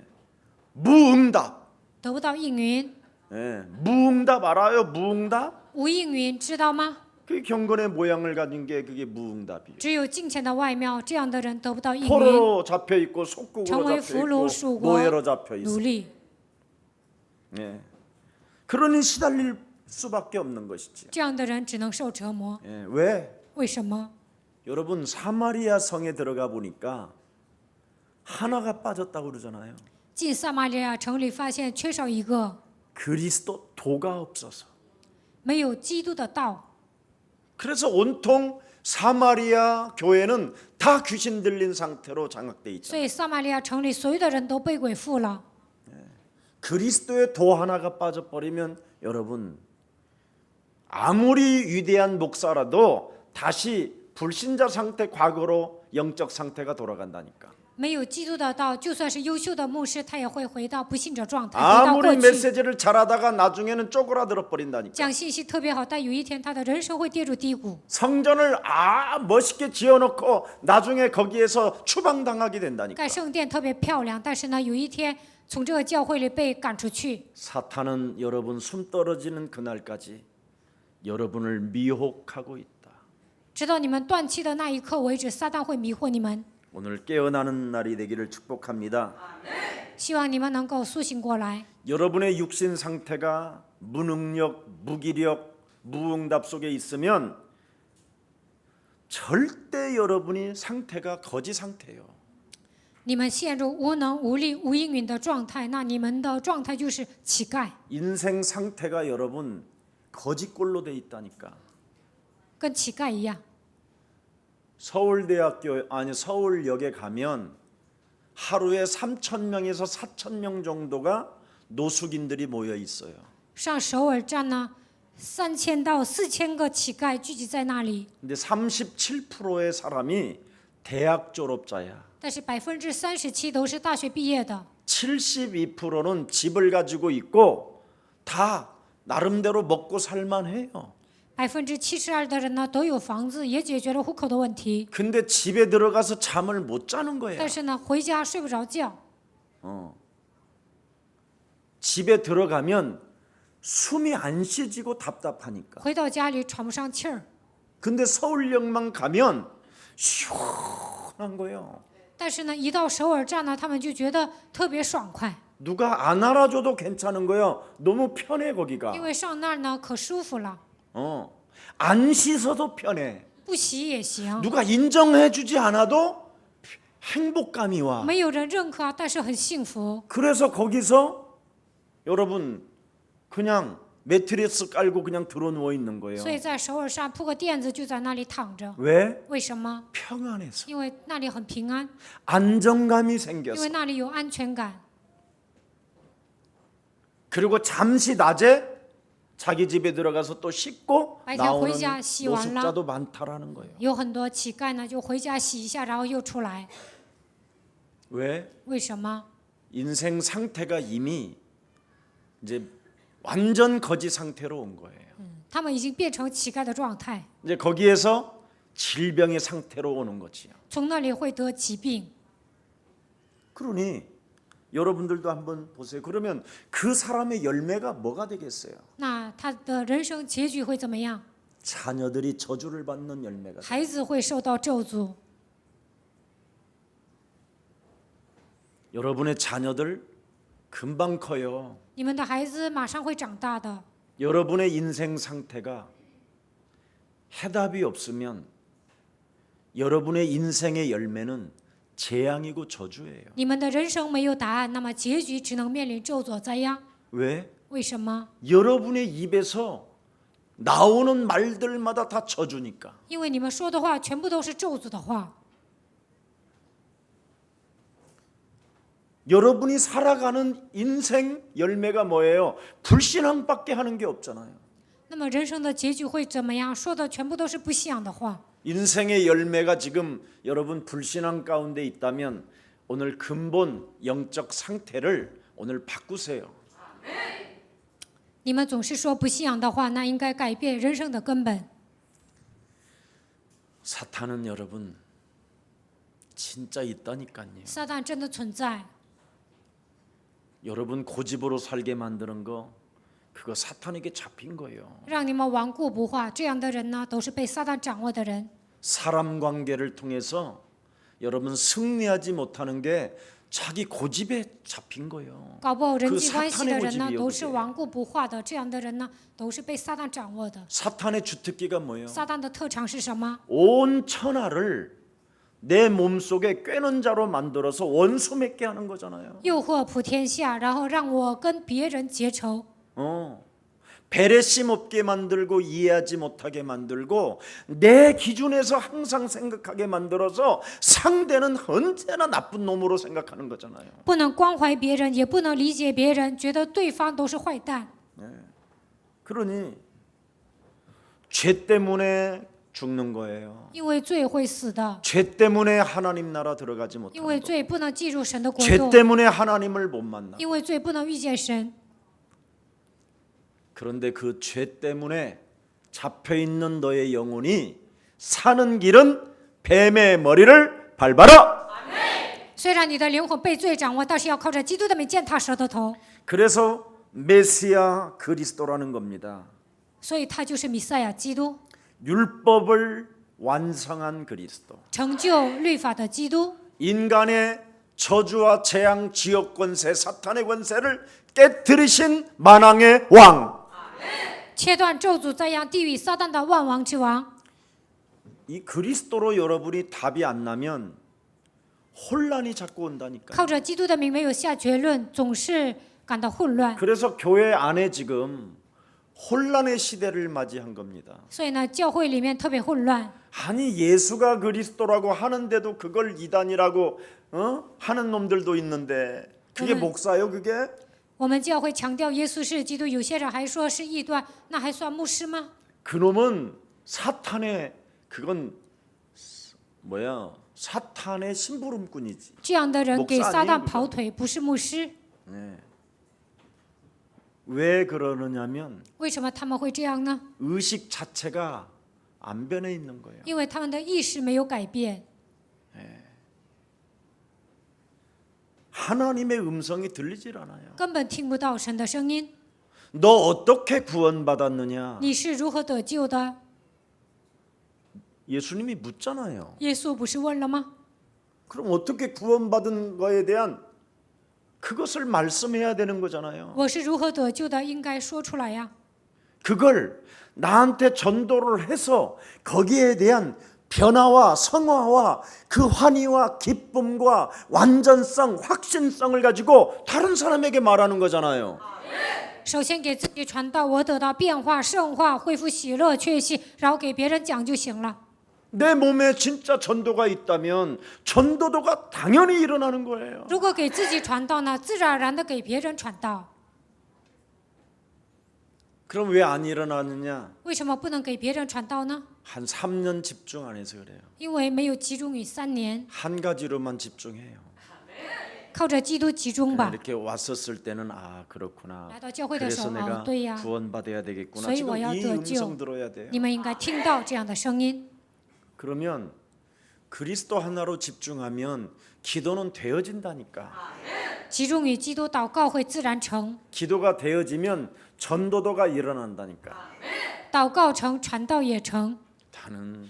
무응답. 得不到应允。 예. 무응답 알아요? 무응답? 无应允，知道吗？ 그 경건의 모양을 가진 게 그게 무응답이에요. 只有金钱的外貌，这样的人得不到应允， 포로로 잡혀 있고 속국으로 정말 잡혀 있고俘虏属国 노예로 잡혀 奴 있어. 隶。 예. 그러니 시달릴 수밖에 없는 것이지. 这样的人只能受折磨。 예. 왜? 为什么？ 여러분 사마리아 성에 들어가 보니까 하나가 빠졌다고 그러잖아요. 进撒玛利亚城里，发现缺少一个， 그리스도 도가 없어서. 没有基督的道。 그래서 온통 사마리아 교회는 다 귀신 들린 상태로 장악돼 所 있잖아요. 以撒玛利亚城里所有的人都被鬼附了。 그리스도의 도 하나가 빠져버리면 여러분 아무리 위대한 목사라도 다시 불신자 상태 과거로 영적 상태가 돌아간다니까. 没有基督的道，就算是优秀的牧师，他也会回到不信者状态，回到 아무리 过去。 메시지를 잘하다가 나중에는 쪼그라들어 버린다니까. 讲信息特别好，但有一天他的人生会跌入低谷。 성전을 멋있게 지어놓고 나중에 거기에서 추방당하게 된다니까. 盖圣殿特别漂亮，但是呢，有一天从这个教会里被赶出去。 사탄은 여러분 숨 떨어지는 그날까지 여러분을 미혹하고 있다. 直到你们断气的那一刻为止，撒旦会迷惑你们。 오늘 깨어나는 날이 되기를 축복합니다. 希望你们能够苏醒过来。 여러분의 육신 상태가 무능력, 무기력, 무응답 속에 있으면 절대 여러분이 상태가 거지 상태예요. 你们陷入无能无力、无应允的状态，那你们的状态就是乞丐， 인생 상태가 여러분 거지꼴로 돼 있다니까. 跟乞丐一样。 서울역에 가면 하루에 3,000명에서 4,000명 정도가 노숙인들이 모여 있어요. 上首尔站呢，3000到4000个乞丐聚集在那里， 근데 37%의 사람이 대학 졸업자야. 但是37%都是大学毕业的， 72%는 집을 가지고 있고 다 나름대로 먹고 살만해요. 72%的人呢都有房子，也解决了户口的问题， 근데 집에 들어가서 잠을 못 자는 거야. 但是呢回家睡不着觉， 집에 들어가면 숨이 안 쉬지고 답답하니까. 回到家里喘不上气儿。 근데 서울역만 가면 시원한 거예요. 但是呢，一到首尔站呢，他们就觉得特别爽快， 누가 안 알아줘도 괜찮은 거예요. 너무 편해 거기가. 因为上那儿呢可舒服了， 안 씻어도 편해. 不洗也行， 누가 인정해주지 않아도 행복감이 와. 没有人认可啊，但是很幸福。 그래서 거기서 여러분 그냥 매트리스 깔고 그냥 들어 누워 있는 거예요. 所以在首尔上铺个垫子就在那里躺着， 왜? 为什么？ 평안해서. 因为那里很平安， 안정감이 因 생겨서. 为那里有安全感。 그리고 잠시 낮에 자기 집에 들어가서 또 씻고白天 나오는 回家洗完了， 노숙자도 많다라는 거예요. 有很多乞丐呢，就回家洗一下，然后又出来。 왜? 为什么？ 인생 상태가 이미 이제 완전 거지 상태로 온 거예요. 他们已经变成乞丐的状态， 이제 거기에서 질병의 상태로 오는 거지요. 从那里会得疾病。 그러니 여러분들도 한번 보세요. 그러면 그 사람의 열매가 뭐가 되겠어요? 那他的人生结局会怎么样？ 자녀들이 저주를 받는 열매가 돼요. 孩子会受到咒诅。 여러분의 자녀들 금방 커요. 你们的孩子马上会长大的。 여러분의 인생 상태가 해답이 없으면 여러분의 인생의 열매는 재앙이고 저주예요. 你们的人生没有答案，那么结局只能面临咒诅灾殃。 왜? 为什么？ 여러분의 입에서 나오는 말들마다 다 저주니까. 因为你们说的话全部都是咒诅的话。 여러분이 살아가는 인생 열매가 뭐예요? 불신앙밖에 하는 게 없잖아요. 那么人生的结局会怎么样？说的全部都是不信仰的话。 인생의 열매가 지금 여러분 불신앙 가운데 있다면 오늘 근본 영적 상태를 오늘 바꾸세요. 你们总是说不信仰的话，那应该改变人生的根本。 사탄은 여러분 진짜 있다니까요. 撒旦真的存在， 여러분 고집으로 살게 만드는 거 그거 사탄에게 잡힌 거예요. 让你们顽固不化。这样的人呢，都是被撒旦掌握的人。 사람 관계를 통해서 여러분 승리하지 못하는 게 자기 고집에 잡힌 거예요. 搞不好人 그 际关系的 사탄의 人呢， 고집이에요. 都是 그게. 顽固不化的。这样的人呢，都是被撒旦掌握的。 사탄의 주특기가 뭐예요? 撒旦的特长是什么？ 온 천하를 내 몸속에 꿰는 자로 만들어서 원수 맺게 하는 거잖아요. 诱惑普天下，然后让我跟别人结仇。 배려심 없게 만들고 이해하지 못하게 만들고 내 기준에서 항상 생각하게 만들어서 상대는 언제나 나쁜 놈으로 생각하는 거잖아요. 不能关怀别人，也不能理解别人，觉得对方都是坏蛋。 그러니 죄 때문에 죽는 거예요. 因为罪会死的， 죄 때문에 하나님 나라 들어가지 因 못하는 为 거. 罪不能进入神的国 죄 度， 때문에 하나님을 못 만나. 因为罪不能遇见神。 그런데 그 죄 때문에 잡혀 있는 너의 영혼이 사는 길은 뱀의 머리를 밟아라. 虽然你的灵魂被罪掌握，但是要靠着基督的名践踏蛇的头， 그래서 메시아 그리스도라는 겁니다. 所以他就是弥赛亚基督， 율법을 완성한 그리스도. 成就律法的基督， 인간의 저주와 재앙, 지옥 권세, 사탄의 권세를 깨뜨리신 만왕의 왕. 切断咒诅灾殃地狱撒旦的万王之王。 이 그리스도로 여러분이 답이 안 나면 혼란이 자꾸 온다니까. 靠着基督的名没有下结论，总是感到混乱。 그래서 교회 안에 지금 혼란의 시대를 맞이한 겁니다. 所以呢，教会里面特别混乱。 아니 예수가 그리스도라고 하는데도 그걸 이단이라고 하는 놈들도 있는데 그게 목사요 그게? 我们教会强调耶稣是基督，有些人还说是异端，那还算牧师吗？ 그놈은 사탄의 그건 뭐야? 사탄의 심부름꾼이지. 这样的人给 목사 撒旦 아니에요, 跑腿，不是牧师。 네. 왜 그러느냐면 为什么他们会这样呢？ 의식 자체가 안 변해 있는 거예요. 因为他们的意识没有改变， 하나님의 음성이 들리질 않아요. 根本听不到神的声音。 너 어떻게 구원받았느냐? 你是如何得救的？ 예수님이 묻잖아요. 耶稣不是问了吗？ 그럼 어떻게 구원받은 거에 대한 그것을 말씀해야 되는 거잖아요. 我是如何得救的，应该说出来呀。 그걸 나한테 전도를 해서 거기에 대한 변화와 성화와 그 환희와 기쁨과 완전성, 확신성을 가지고 다른 사람에게 말하는 거잖아요. 首先给自己传道，我得到变化、圣化、恢复喜乐、确信，然后给别人讲就行了。 내 몸에 진짜 전도가 있다면 전도도가 당연히 일어나는 거예요. 如果给自己传道呢，自然而然的给别人传道。 그럼 왜 안 일어나느냐? 为什么不能给别人传道呢？ 한 3년 집중 안 해서 그래요. 因为没有集中于3年， 한 가지로만 집중해요. 靠着基督集中吧。 이렇게 왔었을 때는 아 그렇구나. 来到教会的时 그래서 候， 내가 对呀， 구원받아야 되겠구나. 소위 지금 와야 이 되죠. 음성 들어야 돼요. 你们应该听到这样的声音。 그러면 그리스도 하나로 집중하면 기도는 되어진다니까. 集中于基督，祷告会自然成， 기도가 되어지면 전도도가 일어난다니까. 祷告成，传道也成。 나는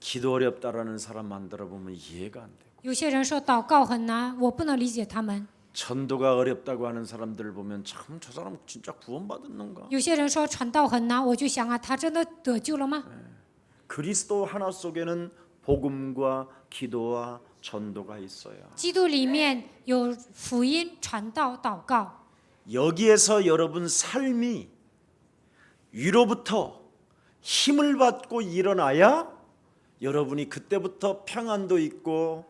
기도 어렵다라는 사람 만들어 보면 이해가 안 돼. 有些人说祷告很难，我不能理解他们。 전도가 어렵다고 하는 사람들을 보면 참 저 사람 진짜 구원받았는가? 有些人说传道很难，我就想啊，他真的得救了吗？ 그리스도 하나 속에는 복음과 기도와 전도가 있어요. 基督里面有福音、传道、祷告。 여기에서 여러분 삶이 위로부터 힘을 받고 일어나야 여러분이 그때부터 평안도 있고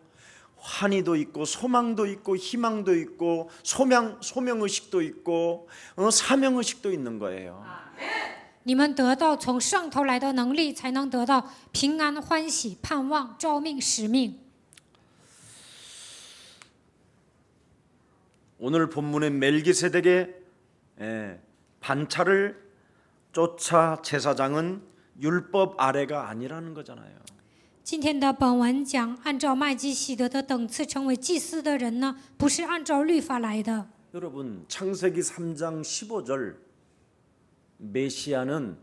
환희도 있고 소망도 있고 희망도 있고 소명의식도 있고 사명의식도 있는 거예요. 你们得到从上头来的能力，才能得到平安、欢喜、盼望、召命、使命。 오늘 본문의 멜기세덱의 반차를 쫓아 제사장은 율법 아래가 아니라는 거잖아요. 今天的本文讲，按照麦基洗德的等次成为祭司的人呢，不是按照律法来的。 여러분 창세기 3장 15절 메시아는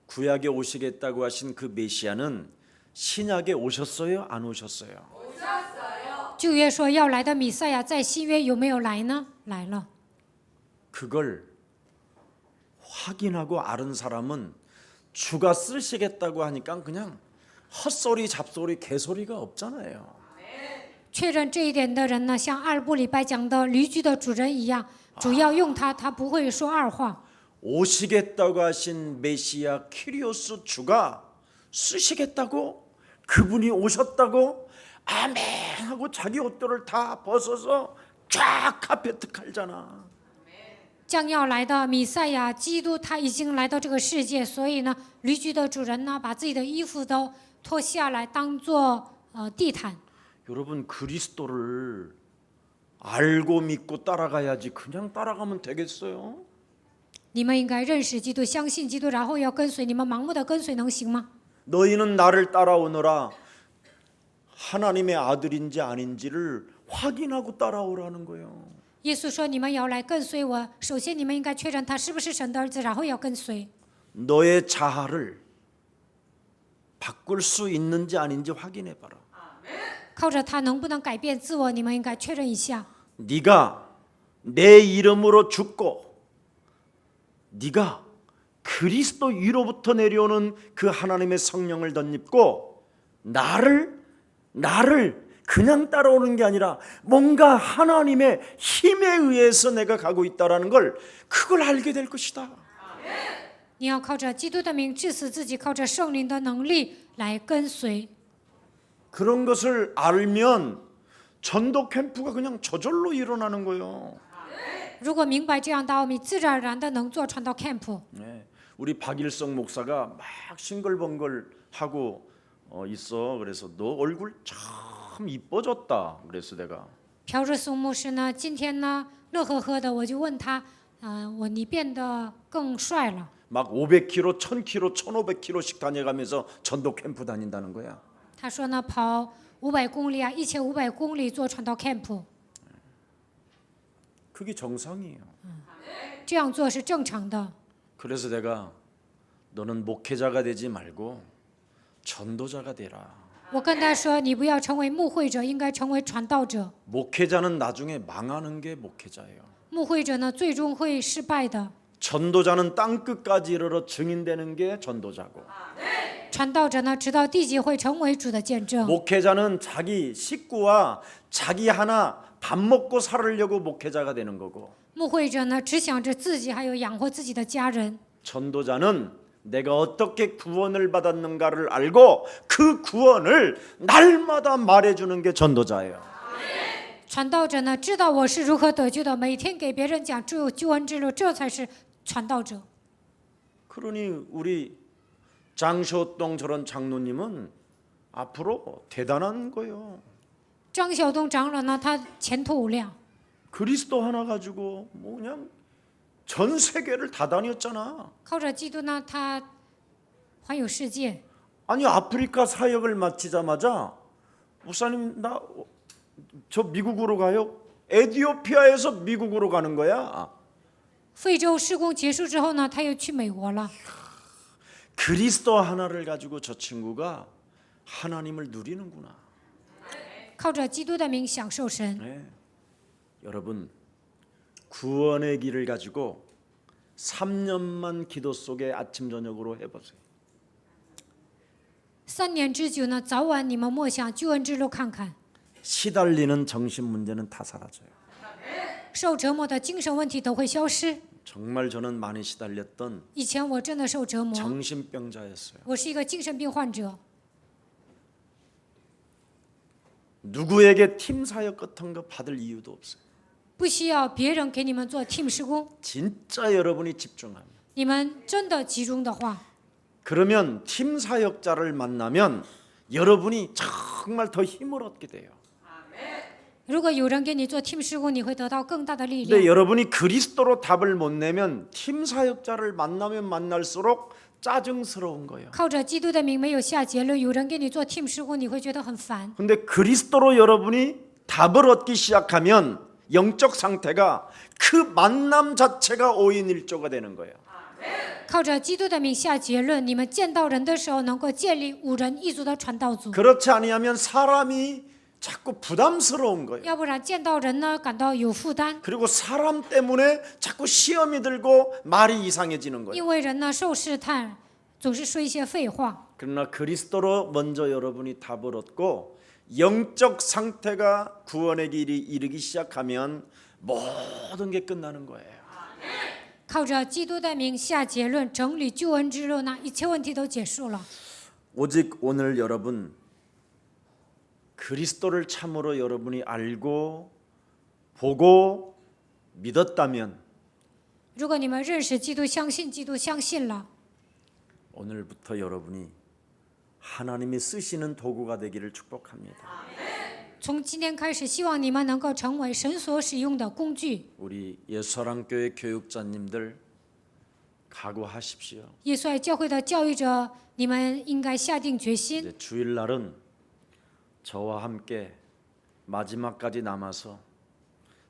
구약에 오시겠다고 하신 그 메시아는 신약에 오셨어요? 안 오셨어요? 旧约说要来的弥赛亚，在新约有没有来呢？来了。 그걸 확인하고 아는 사람은 주가 쓰시겠다고 하니까 그냥 헛소리 잡소리 개소리가 없잖아요. 确认这一点的人呢，像二部礼拜讲的驴驹的主人一样，主要用他，他不会说二话。 오시겠다고 하신 메시아 키리오스 주가 쓰시겠다고 그분이 오셨다고 아멘 하고 자기 옷들을 다 벗어서 쫙 카페트 깔잖아. 将要来的弥赛亚基督，他已经来到这个世界，所以呢，驴驹的主人呢，把自己的衣服都脱下来，当做地毯。 여러분 그리스도를 알고 믿고 따라가야지 그냥 따라가면 되겠어요? 你们应该认识基督，相信基督，然后要跟随。你们盲目的跟随能行吗？ 너희는 나를 따라오너라 하나님의 아들인지 아닌지를 확인하고 따라오라는 거예요. 耶稣说：“你们要来跟随我，首先你们应该确认他是不是神的儿子，然后要跟随。 너의 자아를 바꿀 수 있는지 아닌지 확인해 봐라. 靠着他能不能改变自我，你们应该确认一下。 네가 내 이름으로 죽고 네가 그리스도 위로부터 내려오는 그 하나님의 성령을 덧입고 나를 그냥 따라오는 게 아니라 뭔가 하나님의 힘에 의해서 내가 가고 있다라는 걸 그걸 알게 될 것이다. 你要靠着基督的名致死自己，靠着圣灵的能力来跟随。 그런 것을 알면 전도 캠프가 그냥 저절로 일어나는 거예요. 如果明白这样的奥秘，自然而然的能做传道 camp。 네, 우리 박일성 목사가 막 싱글벙글 하고 있어. 그래서 너 얼굴 참 이뻐졌다. 그래서 내가 朴日松牧师呢，今天呢乐呵呵的，我就问他，你变得更帅了。 막 500km, 1000km, 1500km씩 다녀가면서 전도 캠프 다닌다는 거야. 他说呢，跑500公里啊，1500公里做传道 camp， 그게 정상이에요. 这样做是正常的。 그래서 내가 너는 목회자가 되지 말고 전도자가 되라. 我跟他说，你不要成为牧会者，应该成为传道者。 목회자는 나중에 망하는 게 목회자예요. 牧会者呢，最终会失败的。 전도자는 땅끝까지 이르러 증인되는 게 전도자고 传道者呢，直到地极会成为主的见证。 목회자는 자기 식구와 자기 하나 밥 먹고 살으려고 목회자가 되는 거고 牧会者呢，只想着自己，还有养活自己的家人。 전도자는 내가 어떻게 구원을 받았는가를 알고 그 구원을 날마다 말해주는 게 전도자예요. 传道者呢，知道我是如何得救的，每天给别人讲救恩之路，这才是传道者。 그러니 우리 장쇼동 저런 장로님은 앞으로 대단한 거예요. 张晓东长老呢，他前途无量， 그리스도 하나 가지고 뭐 그냥 전 세계를 다 다녔잖아. 靠着基督呢，他环游世界。 아니 아프리카 사역을 마치자마자 목사님 나 저 미국으로 가요? 에티오피아에서 미국으로 가는 거야. 非洲施工结束之后呢，他又去美国了。 그리스도 하나를 가지고 저 친구가 하나님을 누리는구나. 靠着基督的名享受神。 네. 여러분 구원의 길을 가지고 3년만 기도 속에 아침 저녁으로 해보세요. 3年之久呢，早晚你们默想救恩之路看看， 시달리는 정신 문제는 다 사라져요. 受折磨的精神问题都会消失。 정말 저는 많이 시달렸던 以前我真的受折磨， 정신병자였어요. 我是一个精神病患者， 누구에게 팀 사역 같은 거 받을 이유도 없어요. 不需要别人给你们做 team 施工， 진짜 여러분이 집중하면. 你们真的集中的话， 그러면 팀 사역자를 만나면 여러분이 정말 더 힘을 얻게 돼요. 如果有人给你做 team 施工，你会得到更大的力 근데 量。 여러분이 그리스도로 답을 못 내면 팀 사역자를 만나면 만날수록 짜증스러운 거예요. 靠着基督的名没有下结论，有人给你做 team 施工，你会觉得很烦。 근데 그리스도로 여러분이 답을 얻기 시작하면 영적 상태가 그 만남 자체가 5인 1조가 되는 거예요. 靠着基督的名下结论，你们见到人的时候能够建立5人1组的传道组， 그렇지 아니하면 사람이 자꾸 부담스러운 거예요. 要不然见到人呢感到有负担， 그리고 사람 때문에 자꾸 시험이 들고 말이 이상해지는 거예요. 因为人呢受试探，总是说一些废话。 그러나 그리스도로 먼저 여러분이 답을 얻고 영적 상태가 구원의 길이 이르기 시작하면 모든 게 끝나는 거예요. 靠着基督的名下结论，整理救恩之路呢，一切问题都结束了。 오직 오늘 여러분 그리스도를 참으로 여러분이 알고 보고 믿었다면 如果你们认识基督，相信基督，相信了， 오늘부터 여러분이 하나님이 쓰시는 도구가 되기를 축복합니다. 从今天开始，希望你们能够成为神所使用的工具。 우리 예수사랑교회 교육자님들 각오하십시오. 耶稣爱教会的教育者，你们应该下定决心。 이제 주일날은 저와 함께 마지막까지 남아서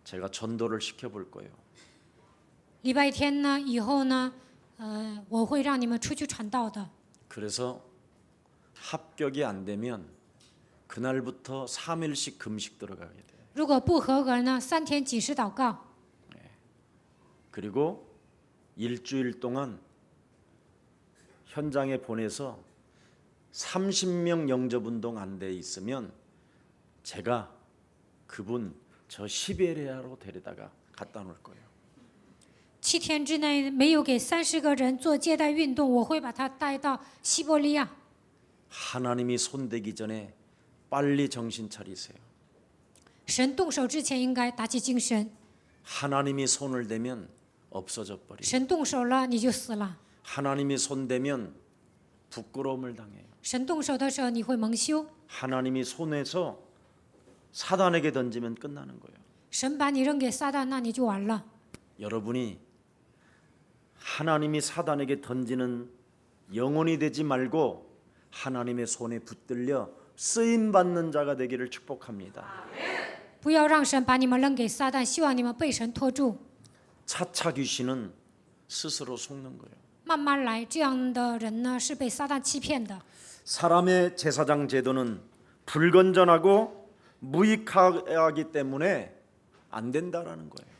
제가 전도를 시켜볼 거예요. 礼拜天呢，以后呢，我会让你们出去传道的。 그래서 합격이 안 되면 그날부터 3일씩 금식 들어가게 돼요. 如果不合格呢，3天禁食祷告， 그리고 일주일 동안 현장에 보내서 30명 영접운동 안 돼 있으면 제가 그분 저 시베리아로 데려다가 갖다 놓을 거예요. 7天之内没有给30个人做接待运动，我会把他带到西伯利亚。 하나님이 손대기 전에 빨리 정신 차리세요. 神动手之前应该打起精神， 하나님이 손을 대면 없어져 버려요. 神动手了你就死了， 하나님이 손대면 부끄러움을 당해요. 神动手的时候你会蒙羞， 하나님이 손에서 사단에게 던지면 끝나는 거예요. 神把你扔给撒旦，那你就完了。 여러분이 하나님이 사단에게 던지는 영혼이 되지 말고 하나님의 손에 붙들려 쓰임 받는 자가 되기를 축복합니다. 不要让神把你们扔给撒旦，希望你们被神拖住， 차차 귀신은 스스로 속는 거예요. 慢慢来。这样的人呢是被撒旦欺骗的。 사람의 제사장 제도는 불건전하고 무익하기 때문에 안 된다라는 거예요.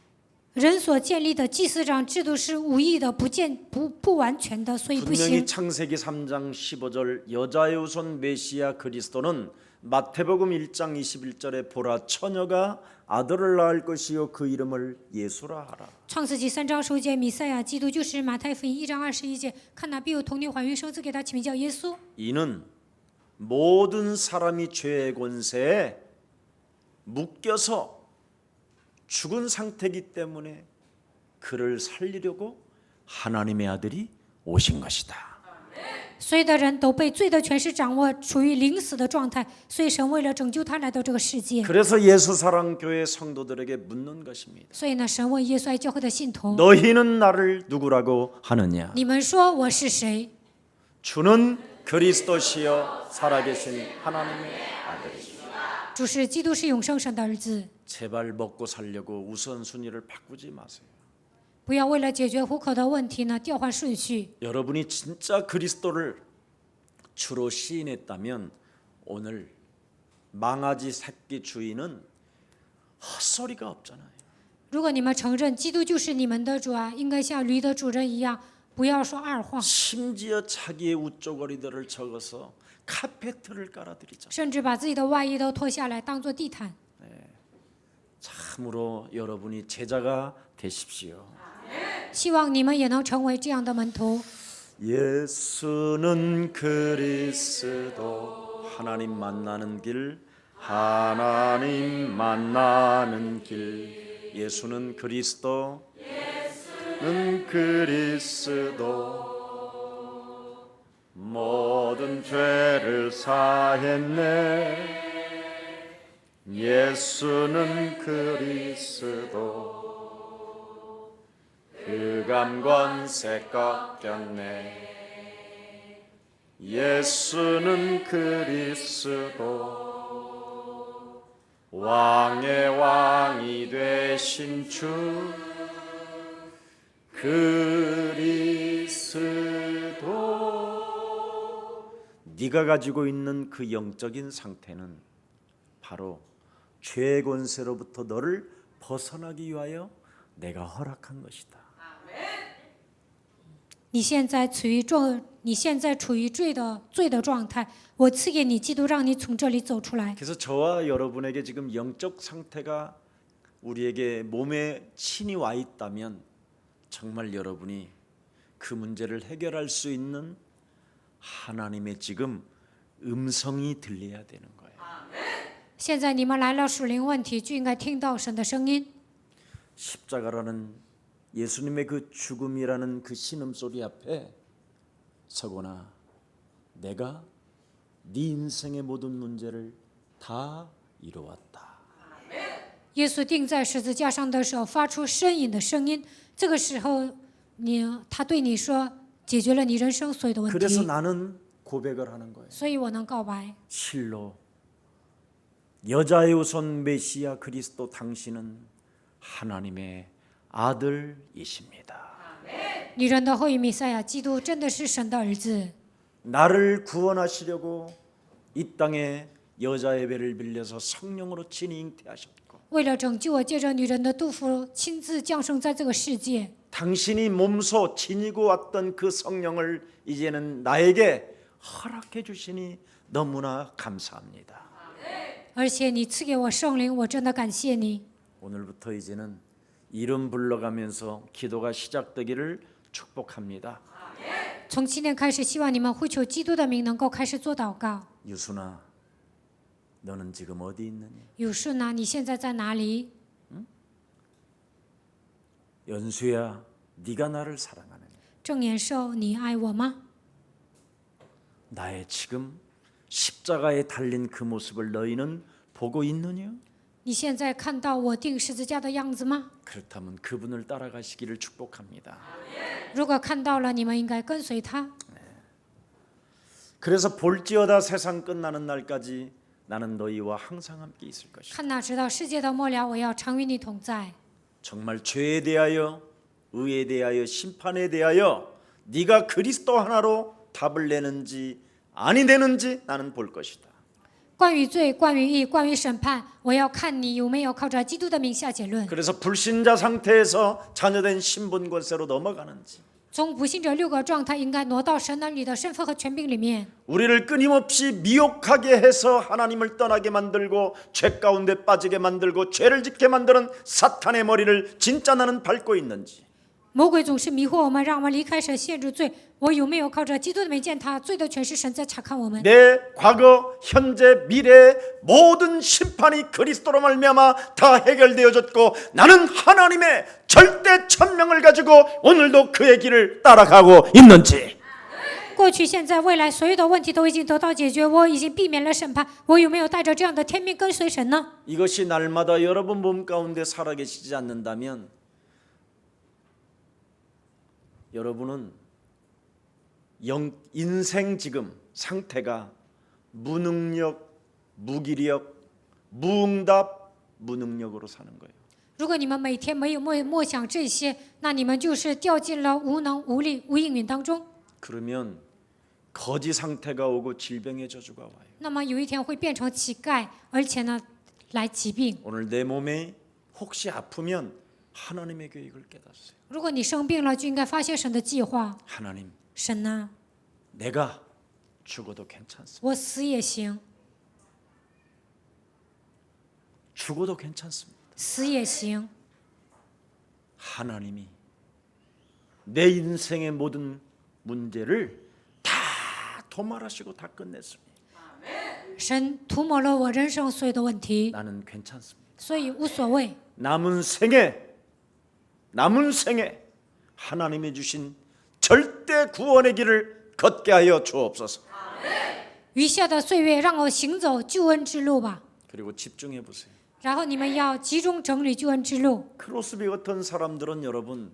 人所建立的祭司长制度是无益的、不完全的，所以不 분명히 行。 창세기 3장 15절 여자의 후손 메시아 그리스도는 마태복음 1장 21절에 보라 처녀가 아들을 낳을 것이요 그 이름을 예수라 하라. 创世纪3章10节，弥赛亚基督就是马太福音1章21节，看哪必有童女怀孕生子，给他起名叫耶稣。 이는 모든 사람이 죄의 권세에 묶여서 죽은 상태이기 때문에 그를 살리려고 하나님의 아들이 오신 것이다. 所有的人都被罪的权势掌握，处于临死的状态，所以神为了拯救他来到这个世界。 그래서 예수사랑교회 성도들에게 묻는 것입니다. 所以呢，神问耶稣爱教会的信徒： 너희는 나를 누구라고 하느냐? 你们说我是谁？ 주는 그리스도시여 살아계신 하나님의 아들이시다. 主是基督是永生神的儿子， 제발 먹고 살려고 우선순위를 바꾸지 마세요. 不要为了解决糊口的问题呢调换顺序。 여러분이 진짜 그리스도를 주로 시인했다면 오늘 망아지 새끼 주인은 헛소리가 없잖아요. 如果你们承认基督就是你们的主啊，应该像驴的主人一样，不要说二话， 심지어 자기의 웃조거리들을 적어서 카페트를 깔아드리잖아요. 甚至把自己的外衣都脱下来当做地毯。 참으로 여러분이 제자가 되십시오. 希望你们也能成为这样的门徒。 예수는 그리스도 하나님 만나는 길 하나님 만나는 길 예수는 그리스도 예수는 그리스도 모든 죄를 사했네 예수는 그리스도 그 감권세 꺾였네 예수는 그리스도 왕의 왕이 되신 주 그리스도 네가 가지고 있는 그 영적인 상태는 바로 죄의 권세로부터 너를 벗어나기 위하여 내가 허락한 것이다. 你现在处于罪的状态，我赐给你基督，让你从这里走出来。 그래서 저와 여러분에게 지금 영적 상태가 우리에게 몸에 친이 와 있다면 정말 여러분이 그 문제를 해결할 수 있는 하나님의 지금 음성이 들려야 되는 거예요. 现在你们来了属灵问题，就应该听到神的声音。 십자가라는 예수님의 그 죽음이라는 그 신음소리 앞에 서거나 내가 네 인생의 모든 문제를 다 이루었다. 耶稣钉在十字架上的时候，发出呻吟的声音。这个时候，他对你说，解决了你人生所有的问 그래서 题。 나는 고백을 하는 거예요. 所以我能告白， 실로 여자의 우선 메시아 그리스도 당신은 하나님의 아들이십니다. 女人的后裔弥赛亚基督真的是神的儿子， 나를 구원하시려고 이 땅에 여자의 배를 빌려서 성령으로 친히 잉태하셨고 为了拯救我，借着女人的肚腹亲自降生在这个世界。 당신이 몸소 지니고 왔던 그 성령을 이제는 나에게 허락해 주시니 너무나 감사합니다. 而且你赐给我圣灵，我真的感谢你。 오늘부터 이제는 이름 불러가면서 기도가 시작되기를 축복합니다. 从今天开始，希望你们呼求基督的名，能够开始做祷告。 유순아, 너는 지금 어디 있느냐? 有顺啊，你现在在哪里？ 연수야, 네가 나를 사랑하느냐? 郑延寿，你爱我吗？ 나의 지금 십자가에 달린 그 모습을 너희는 보고 있느냐? 你现在看到我钉十字架的样子吗？ 그렇다면 그분을 따라가시기를 축복합니다. 如果看到了，你们应该跟随他。 그래서 볼지어다 세상 끝나는 날까지 나는 너희와 항상 함께 있을 것이다. 看哪知道世界的末了，我要常与你同在。 정말 죄에 대하여, 의에 대하여, 심판에 대하여 네가 그리스도 하나로 답을 내는지 아니 내는지 나는 볼 것이다. 关于罪，关于义，关于审判，我要看你有没有靠着基督的名下结论。 그래서 불신자 상태에서 자녀된 신분 권세로 넘어가는지 从不信者6个状态，应该挪到神儿女的身份和权柄里面。 우리를 끊임없이 미혹하게 해서 하나님을 떠나게 만들고 죄 가운데 빠지게 만들고 죄를 짓게 만드는 사탄의 머리를 진짜 나는 밟고 있는지 魔鬼总是迷惑我们，让我们离开神，陷入罪。我有没有靠着基督的名践踏？罪的全是神在查看我们。 내 과거, 현재, 미래의 모든 심판이 그리스도로 말미암아 다 해결되어졌고 나는 하나님의 절대 천명을 가지고 오늘도 그의 길을 따라가고 있는지 过去、现在、未来，所有的问题都已经得到解决，我已经避免了审判。我有没有带着这样的天命跟随神呢？ 이것이 날마다 여러분 몸 가운데 살아계시지 않는다면 여러분은 인생 지금 상태가 무능력, 무기력, 무응답, 무능력으로 사는 거예요. 如果你们每天没有默想这些，那你们就是掉进了无能无力、无应允当中。 그러면 거지 상태가 오고 질병의 저주가 와요. 那么有一天会变成乞丐，而且呢，来疾病。 오늘 내 몸에 혹시 아프면 하나님의 계획을 깨닫으세요. 如果你生病了，就应该发现神的计划。 하나님, 神呐， 내가 죽어도 괜찮습니다. 我死也行， 죽어도 괜찮습니다. 死也行。 하나님이 내 인생의 모든 문제를 다 도말하시고 다 끝냈습니다. 神涂抹了我人生所有的问题， 나는 괜찮습니다. 所以无所谓。 남은 생에 하나님이 주신 절대 구원의 길을 걷게 하여 주옵소서. 余下的岁月，让我行走救恩之路吧。 그리고 집중해 보세요. 然后你们要集中整理救恩之路。 크로스비 같은 사람들은 여러분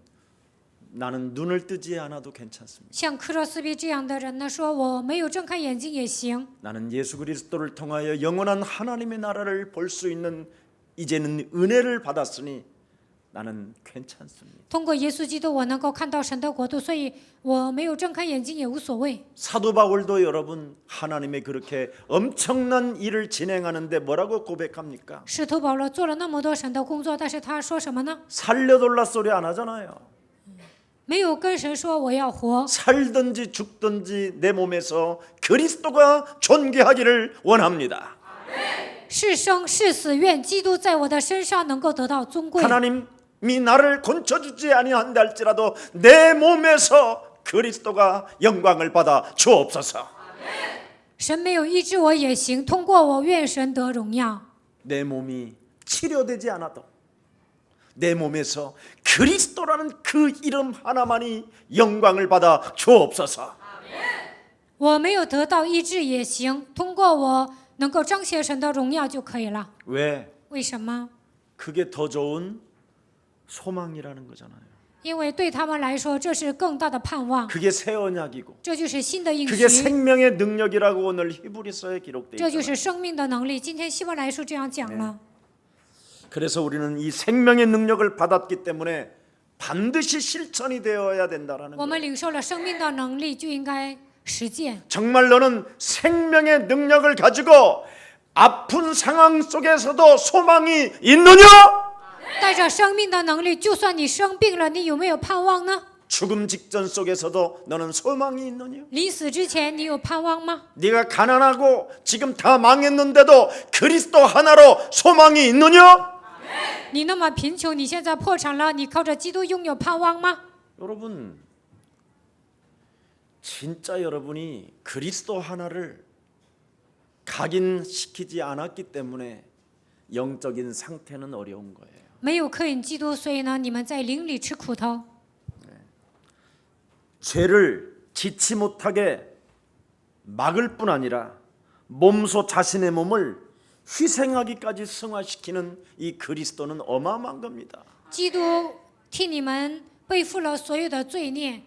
나는 눈을 뜨지 않아도 괜찮습니다. 像克罗斯比这样的人呢，说我没有睁开眼睛也行。 나는 예수 그리스도를 통하여 영원한 하나님의 나라를 볼 수 있는 이제는 은혜를 받았으니 나는 괜찮습니다. 通过耶稣基督，我能够看到神的国度，所以我没有睁开眼睛也无所谓。 사도 바울도 여러분 하나님의 그렇게 엄청난 일을 진행하는데 뭐라고 고백합니까? 使徒保罗做了那么多神的工作，但是他说什么呢？ 살려달라 소리 안 하잖아요. 没有跟神说我要活， 살든지 죽든지 내 몸에서 그리스도가 존귀하기를 원합니다. 是生是死，愿基督在我的身上能够得到尊贵。 하나님이 나를 고쳐주지 아니한다 할지라도 내 몸에서 그리스도가 영광을 받아 주옵소서. 神没有医治我也行，通过我愿神得荣耀。 내 몸이 치료되지 않아도 내 몸에서 그리스도라는 그 이름 하나만이 영광을 받아 주옵소서. 我没有得到医治也行，通过我能够彰显神的荣耀就可以了。 왜? 为什么？ 그게 더 좋은 소망이라는 거잖아요. 因为对他们来说，这是更大的盼望， 그게 새 언약이고 这就是新的应 그게 许， 생명의 능력이라고 오늘 히브리서에 기록되어 这就 있잖아요. 是生命的能力。今天希伯来书这样讲了。 그래서 우리는 이 생명의 능력을 받았기 때문에 반드시 실천이 되어야 된다라는 我 거예요. 们领受了生命的能力，就应该实践。 정말 너는 생명의 능력을 가지고 아픈 상황 속에서도 소망이 있느냐? 带着生命的能力，就算你生病了，你有没有盼望呢？ 죽음 직전 속에서도 너는 소망이 있느냐? 临死之前，你有盼望吗？ 네가 가난하고 지금 다 망했는데도 그리스도 하나로 소망이 있느냐? 你那么贫穷，你现在破产了，你靠着基督拥有盼望吗？ 여러분 진짜 여러분이 그리스도 하나를 각인시키지 않았기 때문에 영적인 상태는 어려운 거예요. 没有刻印基督，所以呢，你们在灵里吃苦头。 죄를 짓지 못하게 막을 뿐 아니라 몸소 자신의 몸을 희생하기까지 승화시키는 이 그리스도는 어마어마한 겁니다. 基督替你们背负了所有的罪孽，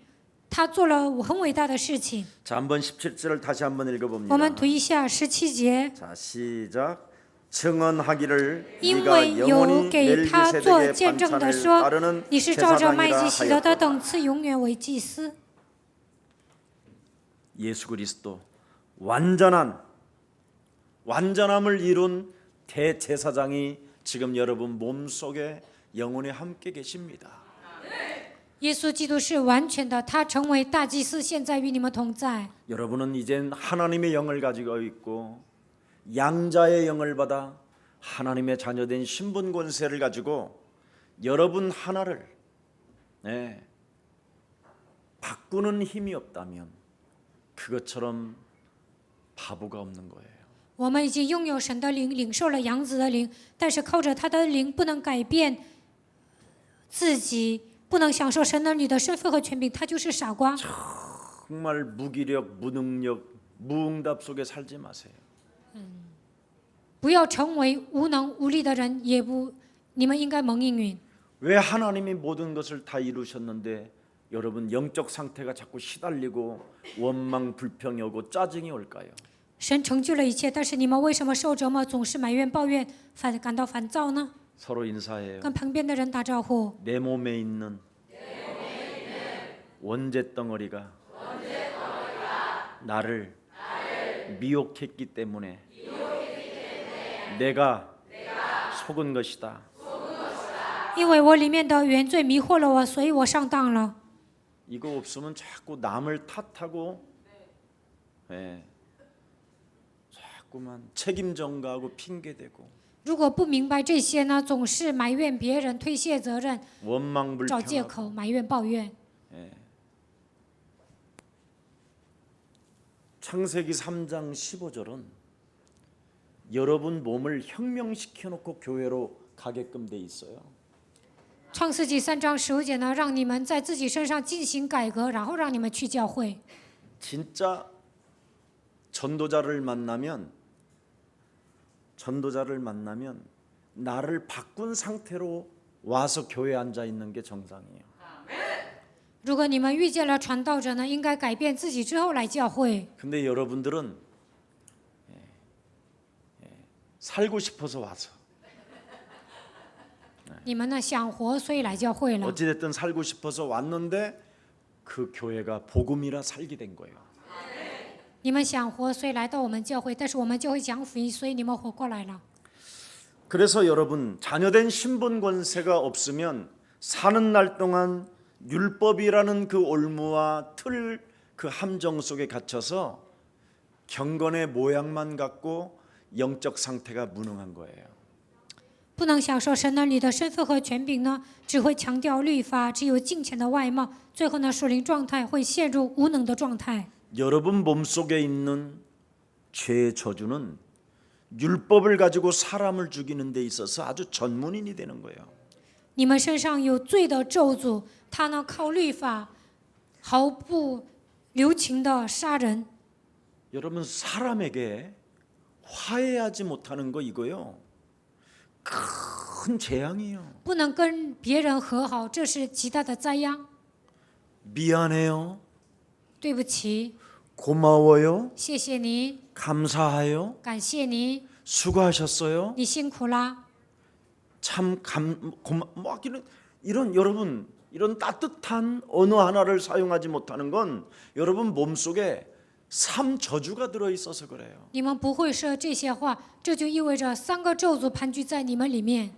他做了很伟大的事情。 자, 한번 17절을 다시 한번 我们 읽어봅니다. 读一下17节。 자, 시작. 증언하기를 因 네가 为有 영원히 给他做 멜기세덱의 见证的 반찬을 说， 따르는 你是照着麦 제사장이라 基洗德的 하였다. 等次永远为祭司。 예수 그리스도 완전함을 이룬 대제사장이 지금 여러분 몸속에 영원히 함께 계십니다. 耶稣基督是完全的，他成为大祭司，现在与你们同在。 여러분은 이젠 하나님의 영을 가지고 있고 양자의 영을 받아 하나님의 자녀된 신분 권세를 가지고 여러분 하나를 바꾸는 힘이 없다면 그것처럼 바보가 없는 거예요. 我们已经拥有神的灵，领受了养子的灵，但是靠着他的灵不能改变自己，不能享受神儿女的身份和权柄，他就是傻瓜。 정말 무기력, 무능력, 무응답 속에 살지 마세요. 不要成为无能无力的人，也不，你们应该蒙应允。 왜 하나님이 모든 것을 다 이루셨는데 여러분 영적 상태가 자꾸 시달리고 원망, 불평이 오고 짜증이 올까요? 神成就了一切，但是你们为什么受折磨，总是埋怨抱怨，感到烦躁呢？ 서로 인사해요. 跟旁边的人打招呼。 내 몸에 있는 원죄 덩어리가 나를 미혹했기 때문에 내가 속은 것이다. 因为我里面的原罪迷惑了我，所以我上当了。 이거 없으면 자꾸 남을 탓하고 자꾸만 책임 전가하고 핑계 대고 如果不明白这些呢，总是埋怨别人，推卸责任， 원망 找借 불평하고 口，埋怨抱怨。 창세기 3장 15절은 여러분 몸을 혁명시켜 놓고 교회로 가게끔 돼 있어요. 创世纪3章15节呢，让你们在自己身上进行改革，然后让你们去教会。 진짜 전도자를 만나면 나를 바꾼 상태로 와서 교회에 앉아 있는 게 정상이에요. 如果你们遇见了传道者呢，应该改变自己之后来教会。 근데 여러분들은 살고 싶어서 와서 你们呢想活，所以来教会了。 어찌됐든 살고 싶어서 왔는데 그 교회가 복음이라 살게 된 거예요. 你们想活，所以来到我们教会，但是我们教会讲福音，所以你们活过来了。 그래서 여러분 자녀된 신분 권세가 없으면 사는 날 동안 율법이라는 그 올무와 틀 그 함정 속에 갇혀서 경건의 모양만 갖고 영적 상태가 무능한 거예요. 不能享受神那里的身份和权柄呢，只会强调律法，只有敬虔的外貌，最后呢，属灵状态会陷入无能的状态。 여러분 몸속에 있는 죄의 저주는 율법을 가지고 사람을 죽이는 데 있어서 아주 전문인이 되는 거예요. 你们身上有罪的咒诅，他呢靠律法毫不留情的杀人。 여러분 사람에게 화해하지 못하는 거 이거요. 큰 재앙이에요. 不能跟别人和好，这是极大的灾殃。 미안해요. 对不起， 고마워요. 谢谢你， 감사해요. 感谢你， 수고하셨어요. 你辛苦啦。 참 막 이런 여러분 이런 따뜻한 언어 하나를 사용하지 못하는 건 여러분 몸속에 삼 저주가 들어 있어서 그래요. 你们不会说这些话，这就意味着3个咒诅盘踞在你们里面。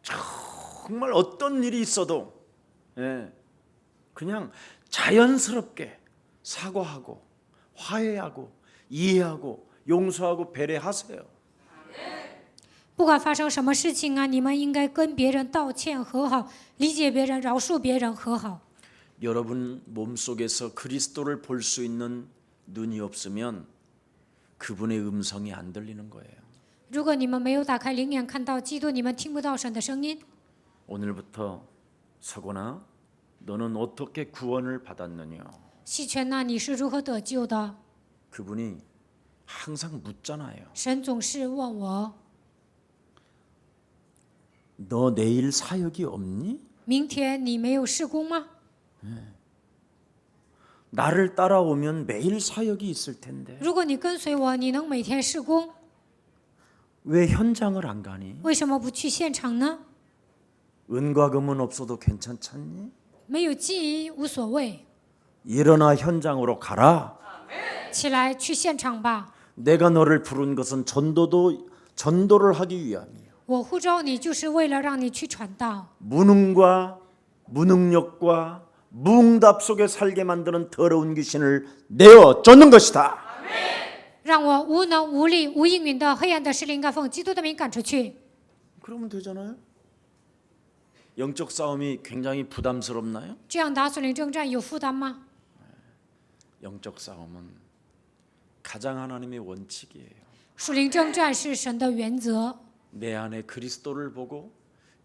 정말 어떤 일이 있어도 그냥 자연스럽게 사과하고 화해하고 이해하고 용서하고 배려하세요. 不管发生什么事情啊，你们应该跟别人道歉和好，理解别人，饶恕别人和好。 여러분 몸속에서 그리스도를 볼 수 있는 눈이 없으면 그분의 음성이 안 들리는 거예요. 如果你们没有打开灵眼看到基督，你们听不到神的声音。 오늘부터 서고나 너는 어떻게 구원을 받았느냐? 细权呐，你是如何得救的？ 그분이 항상 묻잖아요. 神总是问我， 너 내일 사역이 없니? 明天你没有事工吗？ 나를 따라오면 매일 사역이 있을 텐데 如果你跟随我，你能每天事工， 왜 현장을 안 가니? 为什么不去现场呢？ 은과 금은 없어도 괜찮잖니? 没有金银无所谓， 일어나 현장으로 가라. 起来去现场吧。 내가 너를 부른 것은 전도를 하기 위함이요. 我呼召你，就是为了让你去传道。 무능과 무능력과 무응답 속에 살게 만드는 더러운 귀신을 내어 쫓는 것이다. 让我无能无力无应允的黑暗的势力应该奉基督的名赶出去。 그러면 되잖아요. 영적 싸움이 굉장히 부담스럽나요? 这样打属灵征战有负担吗？ 영적 싸움은 가장 하나님의 원칙이에요. 属灵征战是神的原则。 내 안에 그리스도를 보고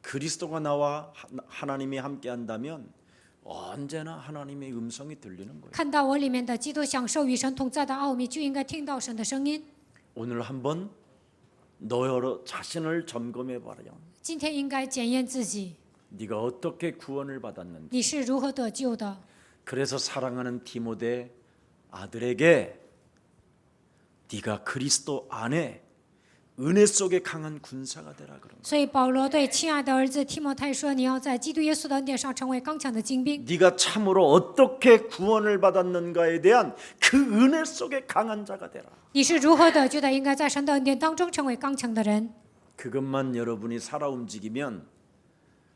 그리스도가 나와 하나님이 함께 한다면 언제나 하나님의 음성이 들리는 거예요. 看到我里面的基督，享受与神同在的奥秘，就应该听到神的声音。 오늘 한번 너 자신을 점검해 봐라. 今天应该检验自己， 네가 어떻게 구원을 받았는지. 你是如何得救的？ 그래서 사랑하는 디모데 아들에게 네가 그리스도 안에 은혜 속에 강한 군사가 되라 그런 거예요. 所以保罗对亲爱的儿子提摩太说：“你要在基督耶稣的恩典上成为刚强的精兵。 네가 참으로 어떻게 구원을 받았는가에 대한 그 은혜 속에 강한 자가 되라. 你是如何的，就得应该在神的恩典当中成为刚强的人。 그것만 여러분이 살아 움직이면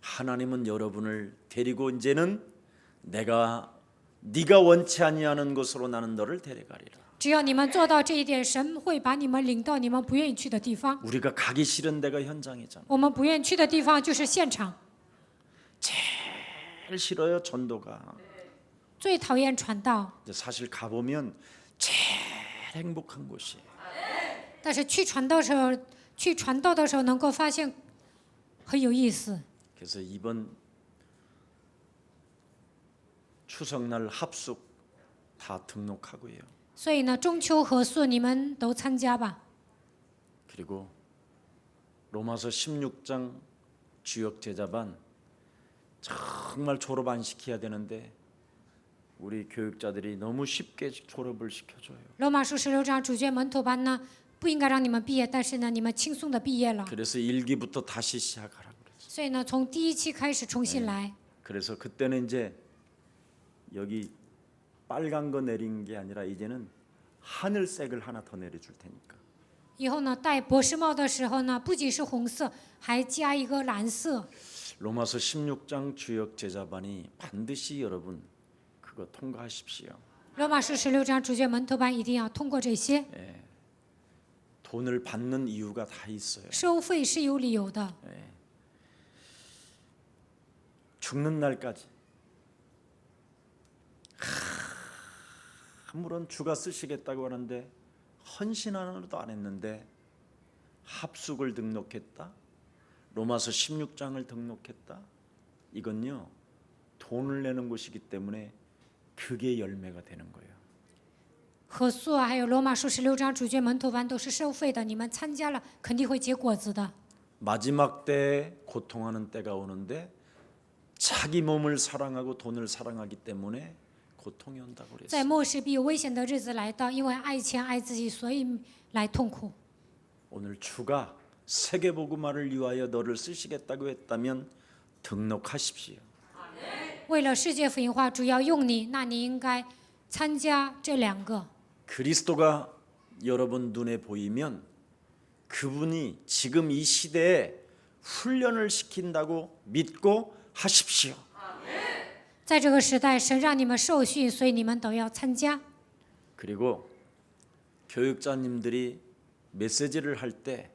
하나님은 여러분을 데리고 이제는 네가 원치 아니하는 곳으로 나는 너를 데려가리라. 只要你们做到这一点，神会把你们领到你们不愿意去的地方。 우리가 가기 싫은 데가 현장이잖아. 我们不愿意去的地方就是现场。 제일 싫어요 전도가. 最讨厌传道， 근데 사실 가보면 제일 행복한 곳이에요. 但是去传道的时候能够发现很有意思。 그래서 이번 추석날 합숙 다 등록하고요. 所以呢，中秋合宿你们都参加吧。 그리고 로마서 16장 주역 제자반 정말 졸업 안 시켜야 되는데 우리 교육자들이 너무 쉽게 졸업을 시켜줘요. 罗马书16章主角门徒班呢，不应该让你们毕业，但是呢，你们轻松的毕业了。 그래서 1기부터 다시 시작하라고 그랬어요. 所以呢，从第一期开始重新来。 그래서 그때는 이제 여기 빨간 거 내린 게 아니라 이제는 하늘색을 하나 더 내려줄 테니까. 以后呢，戴博士帽的时候呢，不仅是红色，还加一个蓝色。 로마서 16장 주역 제자반이 반드시 여러분 그거 통과하십시오. 罗马书16章主角门徒班一定要通过这些。 돈을 받는 이유가 다 있어요. 收费是有理由的， 죽는 날까지 아무런 주가 쓰시겠다고 하는데 헌신 하나도 안 했는데 합숙을 등록했다. 로마서 16장을 등록했다. 이건요 돈을 내는 곳이기 때문에 그게 열매가 되는 거예요. 合宿啊，还有罗马书16章主角门徒班都是收费的，你们参加了肯定会结果子的。 마지막 때에 고통하는 때가 오는데 자기 몸을 사랑하고 돈을 사랑하기 때문에 고통이 온다고 在 그랬어요. 末世必有危险的日子来到，因为爱钱爱自己，所以来痛苦。 오늘 주가 세계복음화를 위하여 너를 쓰시겠다고 했다면 등록하십시오. 为了世界福音化，主要用你，那你应该参加这两个。 그리스도가 여러분 눈에 보이면 그분이 지금 이 시대에 훈련을 시킨다고 믿고 하십시오. 在这个时代，神让你们受训，所以你们都要参加。 그리고 교육자님들이 메시지를 할 때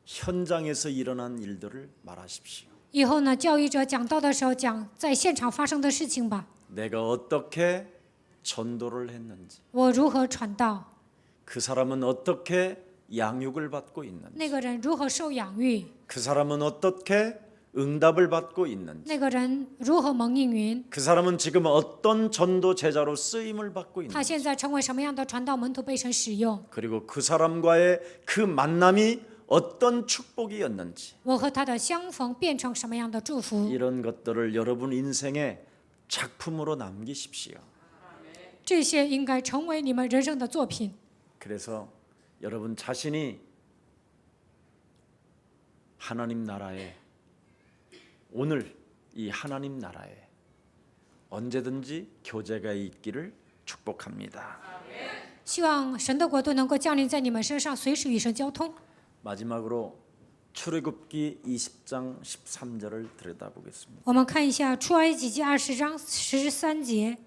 현장에서 일어난 일들을 말하십시오. 以后呢，教育者讲道的时候讲在现场发生的事情吧。 내가 어떻게 전도를 했는지, 我如何传道， 그 사람은 어떻게 양육을 받고 있는지, 那个人如何受养育， 그 사람은 어떻게 응답을 받고 있는지, 那个人如何蒙应允， 그 사람은 지금 어떤 전도 제자로 쓰임을 받고 他 있는지, 现在成为什么样的传道门徒被神使用， 그리고 그 사람과의 그 만남이 어떤 축복이었는지, 我和他的相逢变成什么样的祝福， 이런 것들을 여러분 인생의 작품으로 남기십시오. 这些应该成为你们人生的作品。 그래서 여러분 자신이 하나님 나라에 오늘 이 하나님 나라에 언제든지 교제가 있기를 축복합니다. 希望神的国度能够降临在你们身上，随时与神交通。 마지막으로 출애굽기 20장 13절을 들여다보겠습니다. 我们看一下出埃及记20章13节。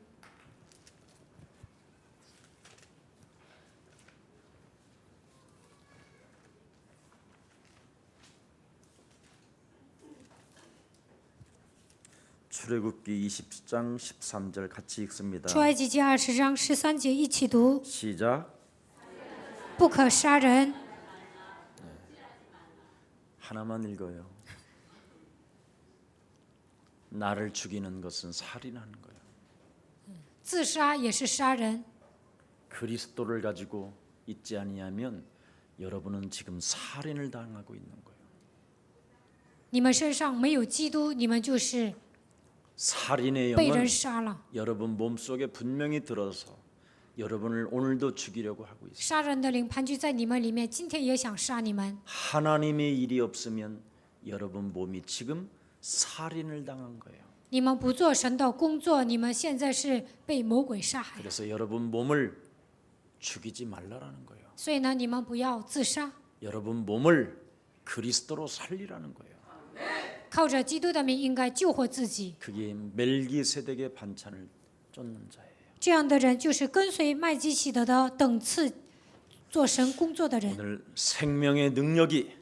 출애굽기 20장 13절 같이 읽습니다. 出埃及记20章13节一起读： 시작. 不可杀人。 하나만 읽어요. 나를 죽이는 것은 살인하는 거예요. 自杀也是杀人。 그리스도를 가지고 있지 아니하면 여러분은 지금 살인을 당하고 있는 거예요. 你们身上没有基督，你们就是 살인의 被 영은 人杀了。 여러분 몸속에 분명히 들어서 여러분을 오늘도 죽이려고 하고 있어요. 杀人的灵盘踞在你们里面，今天也想杀你们。 하나님의 일이 없으면 여러분 몸이 지금 살인을 당한 거예요. 你们不做神的工作，你们现在是被魔鬼杀害。 그래서 여러분 몸을 죽이지 말라라는 거예요. 所以呢，你们不要自杀， 여러분 몸을 그리스도로 살리라는 거예요. 靠着基督的名应该救活自己。 그게 멜기세덱의 반찬을 쫓는 자예요. 这样的人就是跟随麦基洗德的等次做神工作的人。 오늘 생명의 능력이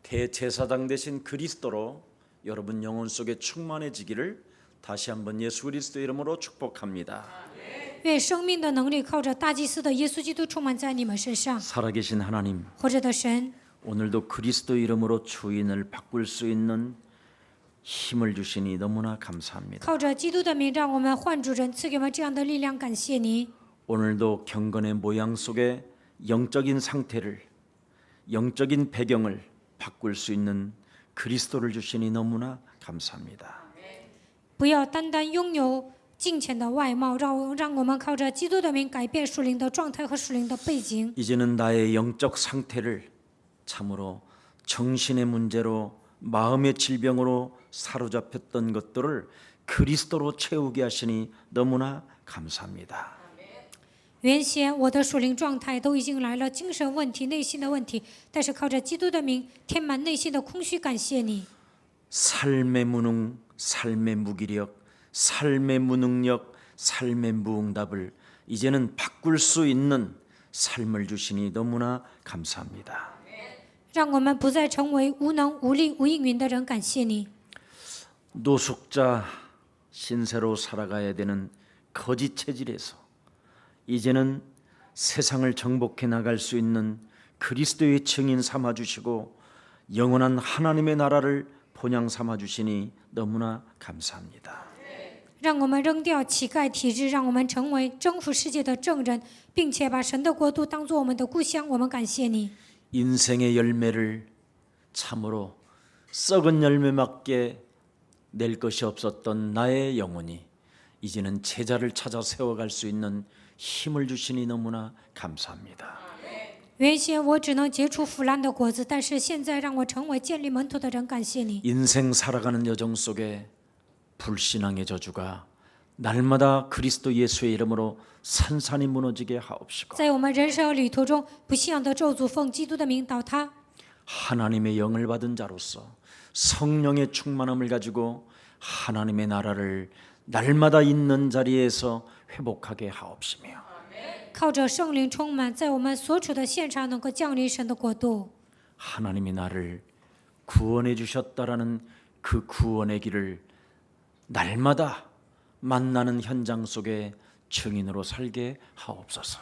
대제사장 되신 그리스도로 여러분 영혼 속에 충만해지기를 다시 한번 예수 그리스도 이름으로 축복합니다. 愿生命的能力靠着大祭司的耶稣基督充满在你们身上。 살아계신 하나님, 活着的神， 오늘도 그리스도 이름으로 주인을 바꿀 수 있는 힘을 주시니 너무나 감사합니다. 靠着基督的名，让我们换主人，赐给我们这样的力量。感谢你。 오늘도 경건의 모양 속에 영적인 상태를, 영적인 배경을 바꿀 수 있는 그리스도를 주시니 너무나 감사합니다. 不要单单拥有金钱的外貌，让我们靠着基督的名改变属灵的状态和属灵的背景。 이제는 나의 영적 상태를 참으로 정신의 문제로 마음의 질병으로 사로잡혔던 것들을 그리스도로 채우게 하시니 너무나 감사합니다. 原先我的属灵状态都已经来了精神问题、内心的问题，但是靠着基督的名填满内心的空虚。感谢你， 삶의 무능, 삶의 무기력, 삶의 무능력, 삶의 무응답을 이제는 바꿀 수 있는 삶을 주시니 너무나 감사합니다. 让我们不再成为无能、无力、无应允的人。感谢你， 노숙자 신세로 살아가야 되는 거짓 체질에서 이제는 세상을 정복해 나갈 수 있는 그리스도의 증인 삼아 주시고 영원한 하나님의 나라를 본향 삼아 주시니 너무나 감사합니다. 让我们扔掉乞丐体质，让我们成为征服世界的证人，并且把神的国度当作我们的故乡。我们感谢你， 인생의 열매를 참으로 썩은 열매밖에 낼 것이 없었던 나의 영혼이 이제는 제자를 찾아 세워갈 수 있는 힘을 주시니 너무나 감사합니다. 原先我只能结出腐烂的果子，但是现在让我成为建立门徒的人。感谢你， 인생 살아가는 여정 속에 불신앙의 저주가 날마다 그리스도 예수의 이름으로 산산이 무너지게 하옵시고 在我们人生旅途中，不信仰的咒诅奉基督的名倒塌。 하나님의 영을 받은 자로서 성령의 충만함을 가지고 하나님의 나라를 날마다 있는 자리에서 회복하게 하옵시며 靠着圣灵充满，在我们所处的现场能够降临神的国度。 하나님이 나를 구원해 주셨다라는 그 구원의 길을 날마다 만나는 현장 속에 증인으로 살게 하옵소서.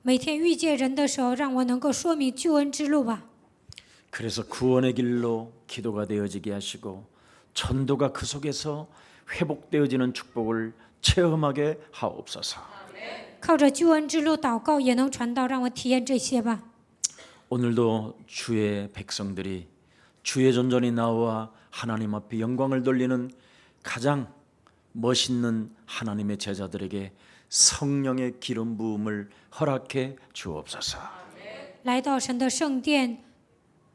每天遇见人的时候，让我能够说明救恩之路吧。 그래서 구원의 길로 기도가 되어지게 하시고 전도가 그 속에서 회복되어지는 축복을 체험하게 하옵소서. 靠着救恩之路祷告也能传道，让我体验这些吧。 오늘도 주의 백성들이 주의 전전이 나와 하나님 앞에 영광을 돌리는 가장 멋있는 하나님의 제자들에게 성령의 기름 부음을 허락해 주옵소서. 来到神的圣殿，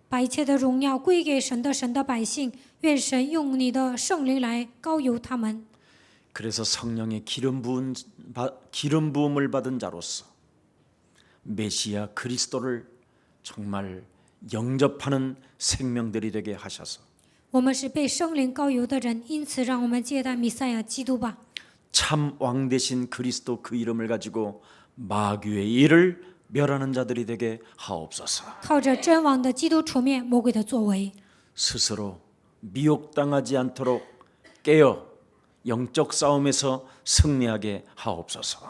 把一切的荣耀归给神的百姓。愿神用你的圣灵来膏油他们。 그래서 성령의 기름 부음을 받은 자로서 메시아 그리스도를 정말 영접하는 생명들이 되게 하셔서 我们是被圣灵膏油的人，因此让我们接待弥赛亚基督吧。 참 왕 되신 그리스도 그 이름을 가지고 마귀의 일을 멸하는 자들이 되게 하옵소서. 靠着真王的基督除灭魔鬼的作为， 스스로 미혹당하지 않도록 깨어 영적 싸움에서 승리하게 하옵소서.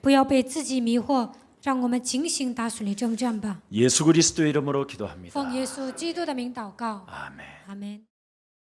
不要被自己迷惑，让我们警醒打属灵征战吧。 예수 그리스도의 이름으로 기도합니다. 奉耶稣基督的名祷告， 아멘. 阿门。